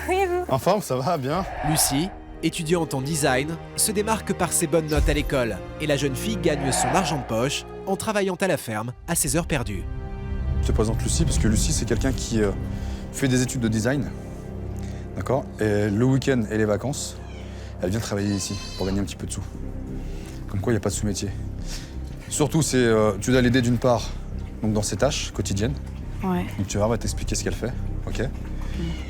Oui, et vous? En forme, ça va, bien. Lucie, étudiante en design, se démarque par ses bonnes notes à l'école et la jeune fille gagne son argent de poche en travaillant à la ferme à ses heures perdues. Je te présente Lucie parce que Lucie, c'est quelqu'un qui fait des études de design. D'accord? Et le week-end et les vacances, elle vient travailler ici pour gagner un petit peu de sous. Comme quoi, il n'y a pas de sous-métier. Surtout, tu dois l'aider d'une part donc dans ses tâches quotidiennes. Ouais. Donc tu vas, on va t'expliquer ce qu'elle fait. Ok?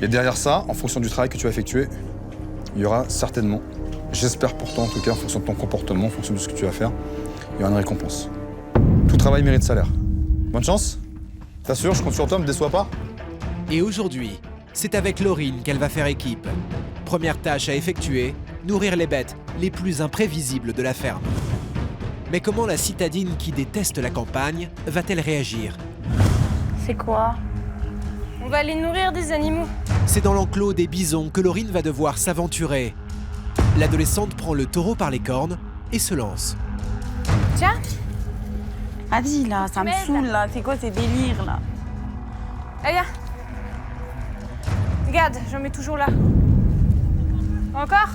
Et derrière ça, en fonction du travail que tu vas effectuer, il y aura certainement j'espère pour toi en tout cas, en fonction de ton comportement, en fonction de ce que tu vas faire, il y aura une récompense. Tout travail mérite salaire. Bonne chance. T'assures, je compte sur toi, me déçois pas. Et aujourd'hui, c'est avec Laurine qu'elle va faire équipe. Première tâche à effectuer, nourrir les bêtes les plus imprévisibles de la ferme. Mais comment la citadine qui déteste la campagne va-t-elle réagir? C'est quoi? On va aller nourrir des animaux. C'est dans l'enclos des bisons que Laurine va devoir s'aventurer. L'adolescente prend le taureau par les cornes et se lance. Tiens. Vas-y là, ça me saoule là, c'est quoi ces délires là? Allez, viens. Regarde, j'en mets toujours là. Encore?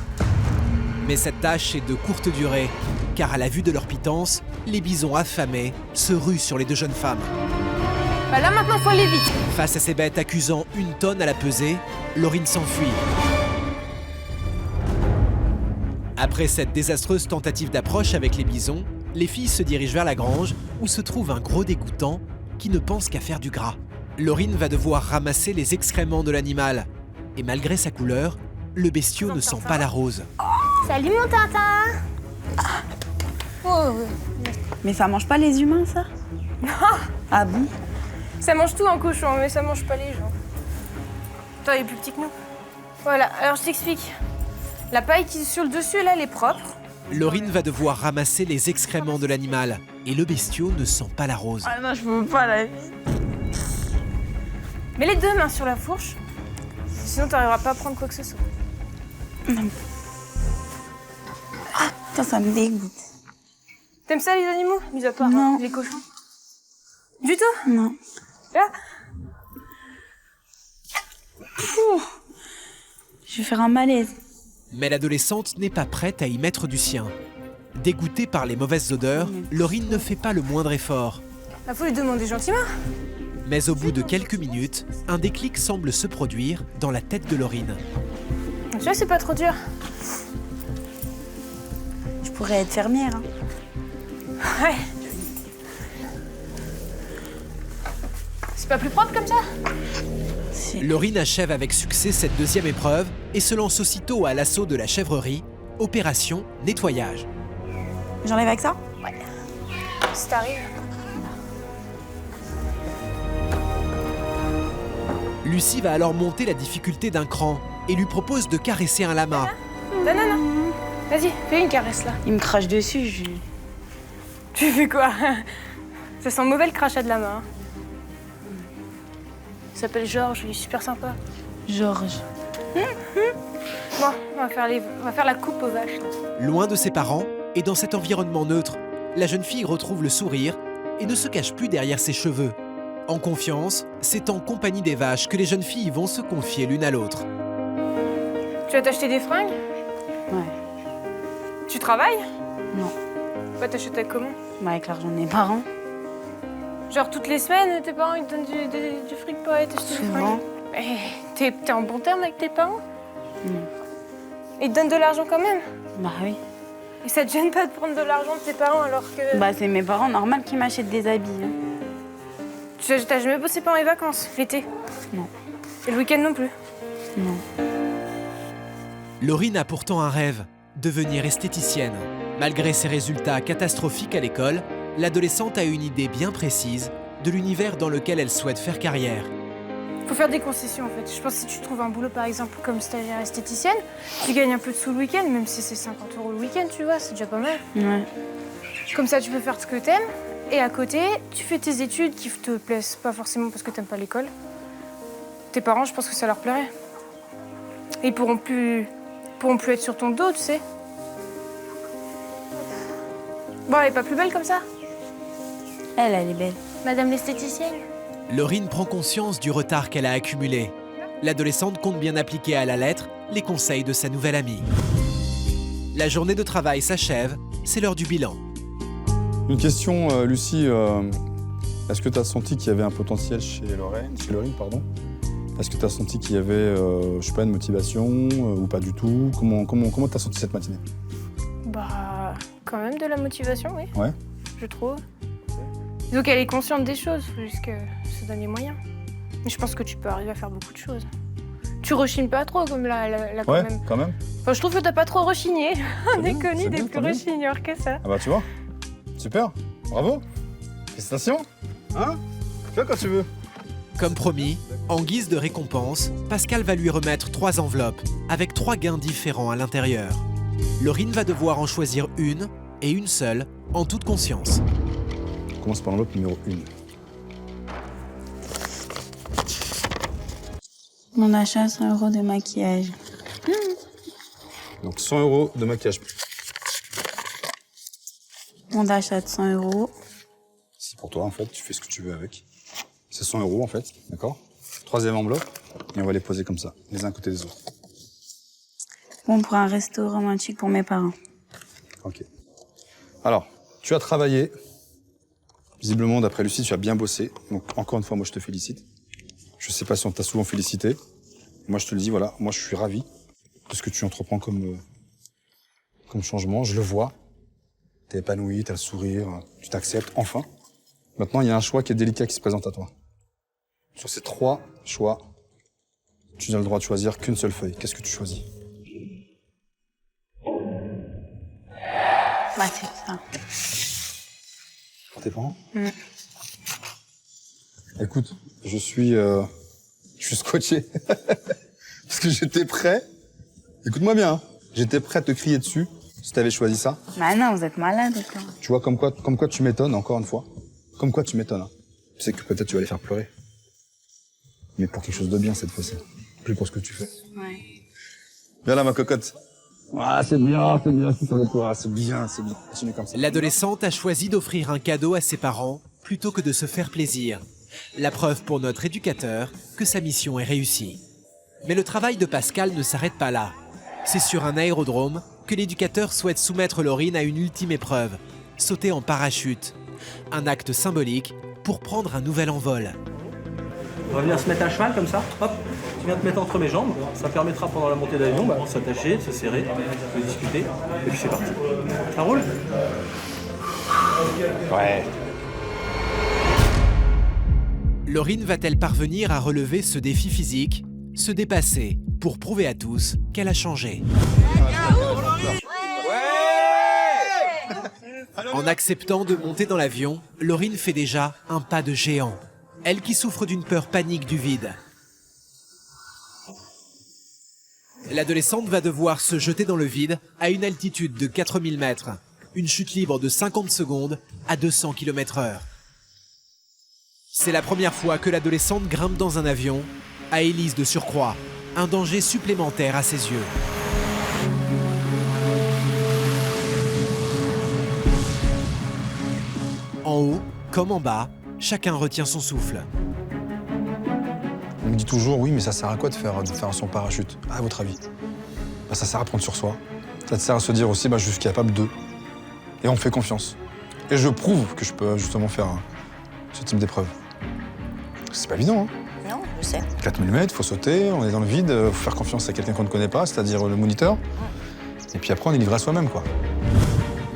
Mais cette tâche est de courte durée, car à la vue de leur pitance, les bisons affamés se ruent sur les deux jeunes femmes. Bah là maintenant, faut aller vite. Face à ces bêtes accusant 1 tonne à la pesée, Laurine s'enfuit. Après cette désastreuse tentative d'approche avec les bisons, les filles se dirigent vers la grange où se trouve un gros dégoûtant qui ne pense qu'à faire du gras. Laurine va devoir ramasser les excréments de l'animal. Et malgré sa couleur, le bestiau ne sent pas la rose. Salut mon tintin. Oh. Mais ça mange pas les humains ça? Non. Ah bon? Ça mange tout un cochon, mais ça mange pas les gens. Toi, il est plus petit que nous. Voilà, alors je t'explique. La paille qui est sur le dessus, là, elle est propre. Laurine va devoir ramasser les excréments de l'animal. Et le bestiau ne sent pas la rose. Ah non, je peux pas la vie. Mets les 2 mains sur la fourche. Sinon, t'arriveras pas à prendre quoi que ce soit. Non. Ah, putain, ça me dégoûte. T'aimes ça, les animaux? Mis à part Non. Les cochons. Du tout? Non. Là? Je vais faire un malaise. Mais l'adolescente n'est pas prête à y mettre du sien. Dégoûtée par les mauvaises odeurs, Laurine ne fait pas le moindre effort. Il faut lui demander gentiment. Mais au bout de quelques minutes, un déclic semble se produire dans la tête de Laurine. Tu vois, c'est pas trop dur. Je pourrais être fermière. Hein. Ouais. C'est pas plus propre comme ça? Laurine achève avec succès cette deuxième épreuve et se lance aussitôt à l'assaut de la chèvrerie, opération nettoyage. J'enlève avec ça? Ouais. Si t'arrives. Lucie va alors monter la difficulté d'un cran et lui propose de caresser un lama. Non, non, non. Vas-y, fais une caresse là. Il me crache dessus, Tu fais quoi? Ça sent mauvais le crachat de la main. Il s'appelle Georges, il est super sympa. Georges. Bon, on va faire la coupe aux vaches. Là. Loin de ses parents et dans cet environnement neutre, la jeune fille retrouve le sourire et ne se cache plus derrière ses cheveux. En confiance, c'est en compagnie des vaches que les jeunes filles vont se confier l'une à l'autre. Tu vas t'acheter des fringues? Ouais. Tu travailles? Non. Bah t'achètes comment? Bah avec l'argent de mes parents. Genre toutes les semaines, tes parents ils te donnent du fric pour aller t'acheter des fringues? T'es en bon terme avec tes parents? Ils te donnent de l'argent quand même? Bah oui. Et ça te gêne pas de prendre de l'argent de tes parents alors que... Bah c'est mes parents, normal qu'ils m'achètent des habits. Hein. T'as jamais bossé pendant les vacances, l'été? Non. Et le week-end non plus? Non. Laurine a pourtant un rêve, devenir esthéticienne. Malgré ses résultats catastrophiques à l'école, l'adolescente a une idée bien précise de l'univers dans lequel elle souhaite faire carrière. Faut faire des concessions en fait. Je pense que si tu trouves un boulot par exemple comme stagiaire esthéticienne, tu gagnes un peu de sous le week-end, même si c'est 50 € le week-end, tu vois, c'est déjà pas mal. Ouais. Comme ça tu peux faire ce que t'aimes, et à côté, tu fais tes études qui te plaisent pas forcément parce que t'aimes pas l'école. Tes parents, je pense que ça leur plairait. Et ils pourront plus être sur ton dos, tu sais. Bon, elle est pas plus belle comme ça? Elle est belle. Madame l'esthéticienne? Laurine prend conscience du retard qu'elle a accumulé. L'adolescente compte bien appliquer à la lettre les conseils de sa nouvelle amie. La journée de travail s'achève, c'est l'heure du bilan. Une question, Lucie. Est-ce que tu as senti qu'il y avait un potentiel chez Laurine, Est-ce que tu as senti qu'il y avait, je sais pas, une motivation ou pas du tout? Comment tu as senti cette matinée? Bah, quand même de la motivation, oui. Ouais. Je trouve. Donc elle est consciente des choses, faut juste que se donne les moyens. Mais je pense que tu peux arriver à faire beaucoup de choses. Tu rechignes pas trop comme là quand Ouais, même. quand même. Enfin, je trouve que t'as pas trop rechigné. On est connus c'est des bien, plus tant mieux. rechigneurs que ça. Ah bah tu vois, super, bravo, félicitations, hein? Tu vois quand tu veux. Comme promis, en guise de récompense, Pascal va lui remettre 3 enveloppes avec 3 gains différents à l'intérieur. Laurine va devoir en choisir une, et une seule, en toute conscience. On commence par l'enveloppe numéro 1. Mon achat, 100 € de maquillage. Donc 100 € de maquillage. Mon achat de 100 €. C'est pour toi en fait, tu fais ce que tu veux avec. C'est 100 € en fait, d'accord? 3e enveloppe, et on va les poser comme ça, les uns à côté des autres. Bon, pour un resto romantique pour mes parents. Ok. Alors, tu as travaillé. Visiblement, d'après Lucie, tu as bien bossé. Donc, encore une fois, moi, je te félicite. Je sais pas si on t'a souvent félicité. Moi, je te le dis, voilà, moi, je suis ravi de ce que tu entreprends comme changement. Je le vois. T'es épanoui, t'as le sourire, tu t'acceptes, enfin. Maintenant, il y a un choix qui est délicat qui se présente à toi. Sur ces 3 choix, tu as le droit de choisir qu'une seule feuille. Qu'est-ce que tu choisis? Bah, c'est ça. Pour tes parents? Écoute, je suis scotché. Parce que j'étais prêt. Écoute-moi bien, hein. J'étais prêt à te crier dessus si t'avais choisi ça. Bah non, vous êtes malade, quoi. Tu vois, comme quoi tu m'étonnes, encore une fois. Comme quoi tu m'étonnes. Hein. Tu sais que peut-être tu vas les faire pleurer. Mais pour quelque chose de bien cette fois-ci. Plus pour ce que tu fais. Ouais. Viens là, ma cocotte. Ah, c'est bien, c'est sur le toit. C'est bien. Continue comme ça. L'adolescente a choisi d'offrir un cadeau à ses parents plutôt que de se faire plaisir. La preuve pour notre éducateur que sa mission est réussie. Mais le travail de Pascal ne s'arrête pas là. C'est sur un aérodrome que l'éducateur souhaite soumettre Laurine à une ultime épreuve, sauter en parachute. Un acte symbolique pour prendre un nouvel envol. On va venir se mettre à cheval comme ça, hop, tu viens te mettre entre mes jambes, ça permettra pendant la montée d'avion de s'attacher, de se serrer, de discuter, et puis c'est parti. Ça roule? Ouais. Laurine va-t-elle parvenir à relever ce défi physique, se dépasser pour prouver à tous qu'elle a changé? En acceptant de monter dans l'avion, Laurine fait déjà un pas de géant. Elle qui souffre d'une peur panique du vide. L'adolescente va devoir se jeter dans le vide à une altitude de 4000 mètres. Une chute libre de 50 secondes à 200 km/h. C'est la première fois que l'adolescente grimpe dans un avion, à hélice de surcroît. Un danger supplémentaire à ses yeux. En haut, comme en bas, chacun retient son souffle. On me dit toujours, oui, mais ça sert à quoi de faire son parachute? À votre avis? Bah, ça sert à prendre sur soi. Ça te sert à se dire aussi, bah, je suis capable de. Et on me fait confiance. Et je prouve que je peux justement faire ce type d'épreuve. C'est pas évident, hein? Non, je sais. 4000 mètres, faut sauter, on est dans le vide, faut faire confiance à quelqu'un qu'on ne connaît pas, c'est-à-dire le moniteur. Et puis après, on est livré à soi-même, quoi.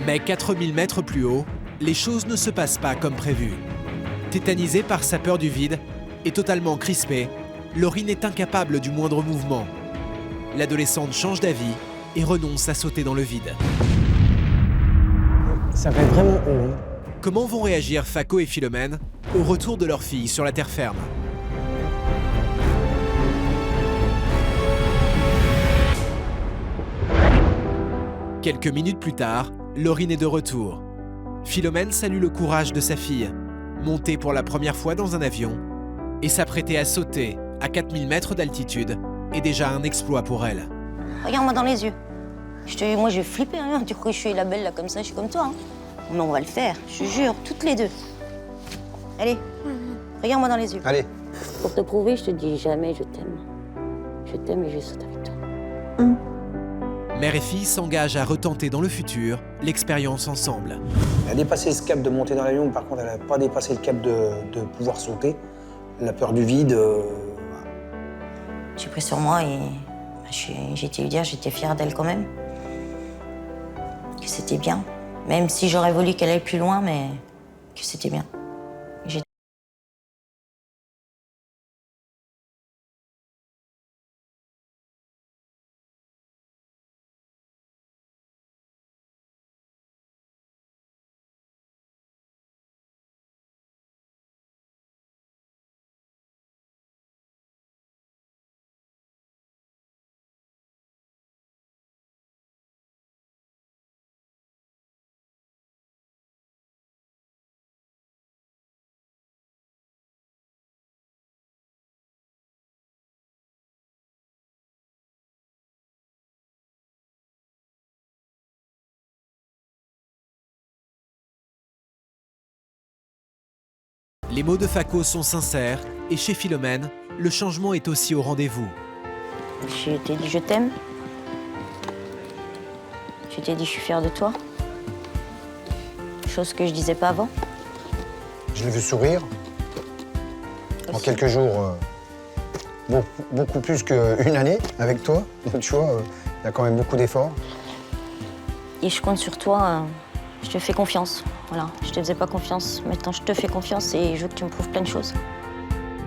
Mais 4000 mètres plus haut, les choses ne se passent pas comme prévu. Tétanisée par sa peur du vide et totalement crispée, Laurine est incapable du moindre mouvement. L'adolescente change d'avis et renonce à sauter dans le vide. Ça fait vraiment haut. Comment vont réagir Fako et Philomène au retour de leur fille sur la terre ferme? Quelques minutes plus tard, Laurine est de retour. Philomène salue le courage de sa fille, montée pour la première fois dans un avion, et s'apprêter à sauter à 4000 mètres d'altitude est déjà un exploit pour elle. Regarde-moi dans les yeux. Moi, je vais flipper, hein. Tu crois que je suis la belle, là, comme ça, je suis comme toi, hein. Mais on va le faire, je te jure, toutes les deux. Allez, regarde-moi dans les yeux. Allez. Pour te prouver, je te dis jamais je t'aime. Je t'aime et je saute avec toi. Mère et fille s'engagent à retenter dans le futur l'expérience ensemble. Elle a dépassé ce cap de monter dans l'avion, par contre, elle n'a pas dépassé le cap de pouvoir sauter. La peur du vide. J'ai pris sur moi et j'étais lui dire, j'étais fière d'elle quand même. Que c'était bien. Même si j'aurais voulu qu'elle aille plus loin, mais que c'était bien. Les mots de Fako sont sincères et chez Philomène, le changement est aussi au rendez-vous. Je t'ai dit je t'aime. Je t'ai dit je suis fière de toi. Chose que je disais pas avant. Je l'ai vu sourire. En quelques jours, beaucoup plus qu'une année avec toi. Donc, tu vois, il y a quand même beaucoup d'efforts. Et je compte sur toi. Je te fais confiance. Voilà, je te faisais pas confiance. Maintenant, je te fais confiance et je veux que tu me prouves plein de choses.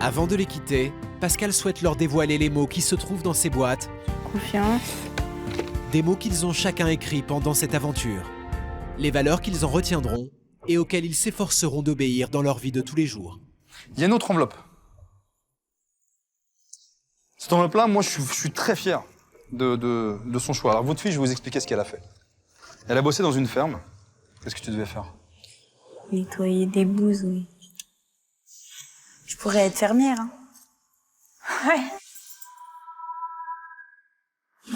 Avant de les quitter, Pascal souhaite leur dévoiler les mots qui se trouvent dans ces boîtes. Confiance. Des mots qu'ils ont chacun écrits pendant cette aventure. Les valeurs qu'ils en retiendront et auxquelles ils s'efforceront d'obéir dans leur vie de tous les jours. Il y a une autre enveloppe. Cette enveloppe-là, moi, je suis très fier de son choix. Alors, votre fille, je vais vous expliquer ce qu'elle a fait. Elle a bossé dans une ferme. Qu'est-ce que tu devais faire? Nettoyer des bouses, oui. Je pourrais être fermière, hein. Ouais.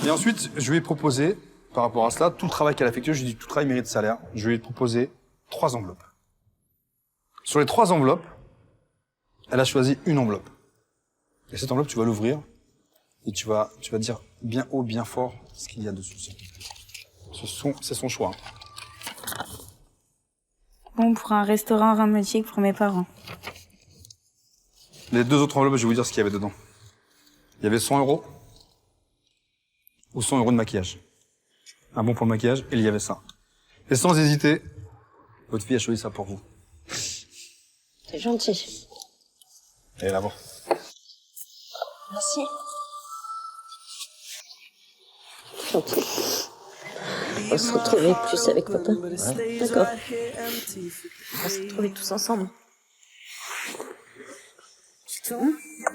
Et ensuite, je lui ai proposé, par rapport à cela, tout le travail qu'elle a effectué, je lui ai dit tout travail mérite salaire. Je lui ai proposé 3 enveloppes. Sur les 3 enveloppes, elle a choisi une enveloppe. Et cette enveloppe, tu vas l'ouvrir et tu vas dire bien haut, bien fort ce qu'il y a dessus. C'est son choix. Bon, pour un restaurant romantique pour mes parents. Les 2 autres enveloppes, je vais vous dire ce qu'il y avait dedans. Il y avait 100 € ou 100 € de maquillage. Un bon pour le maquillage, et il y avait ça. Et sans hésiter, votre fille a choisi ça pour vous. C'est gentil. Et là-bas. Merci. Gentil. On va se retrouver plus avec papa. Ouais. D'accord. On va se retrouver tous ensemble.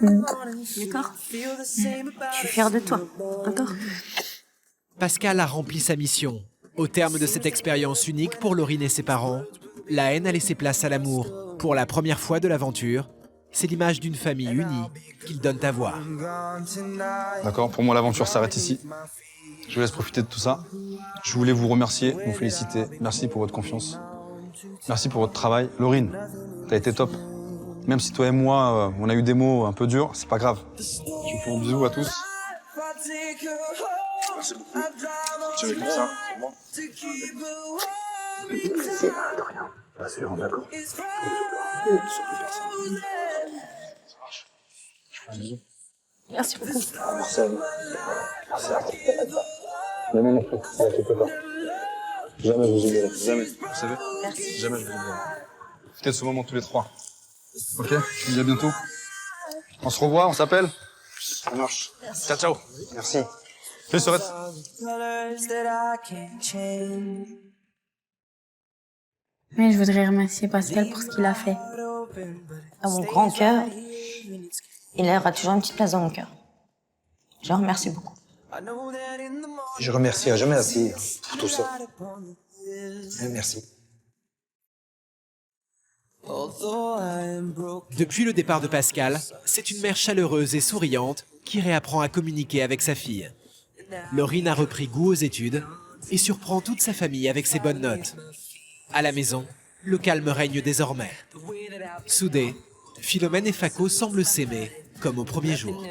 D'accord. Je suis fière de toi. D'accord. Pascal a rempli sa mission. Au terme de cette expérience unique pour Laurine et ses parents, la haine a laissé place à l'amour. Pour la première fois de l'aventure, c'est l'image d'une famille unie qu'ils donnent à voir. D'accord, pour moi l'aventure s'arrête ici. Je vous laisse profiter de tout ça. Je voulais vous remercier, vous féliciter. Merci pour votre confiance. Merci pour votre travail. Laurine, t'as été top. Même si toi et moi, on a eu des mots un peu durs, c'est pas grave. Je vous fais un bisou à tous. Merci beaucoup. Tu es comme ça, c'est moi. Merci. De rien. Bien sûr, d'accord. Surtout personne. Ça marche. Je fais un bisou. Merci beaucoup. Merci à vous. Merci à vous. Jamais non plus. Ne t'inquiète pas. Jamais je vous oublierai. Jamais. Vous savez? Merci. Jamais je vous oublierai. Peut-être ce moment tous les 3. Ok? Je vous dis à bientôt. On se revoit, on s'appelle? Ça marche. Merci. Ciao, ciao. Merci. Salut, Sorette. Mais je voudrais remercier Pascal pour ce qu'il a fait. À mon grand cœur, il aura toujours une petite place dans mon cœur. Je le remercie beaucoup. Je remercierai jamais assez pour tout ça. Merci. Depuis le départ de Pascal, c'est une mère chaleureuse et souriante qui réapprend à communiquer avec sa fille. Laurine a repris goût aux études et surprend toute sa famille avec ses bonnes notes. À la maison, le calme règne désormais. Soudés, Philomène et Fako semblent s'aimer comme au premier jour.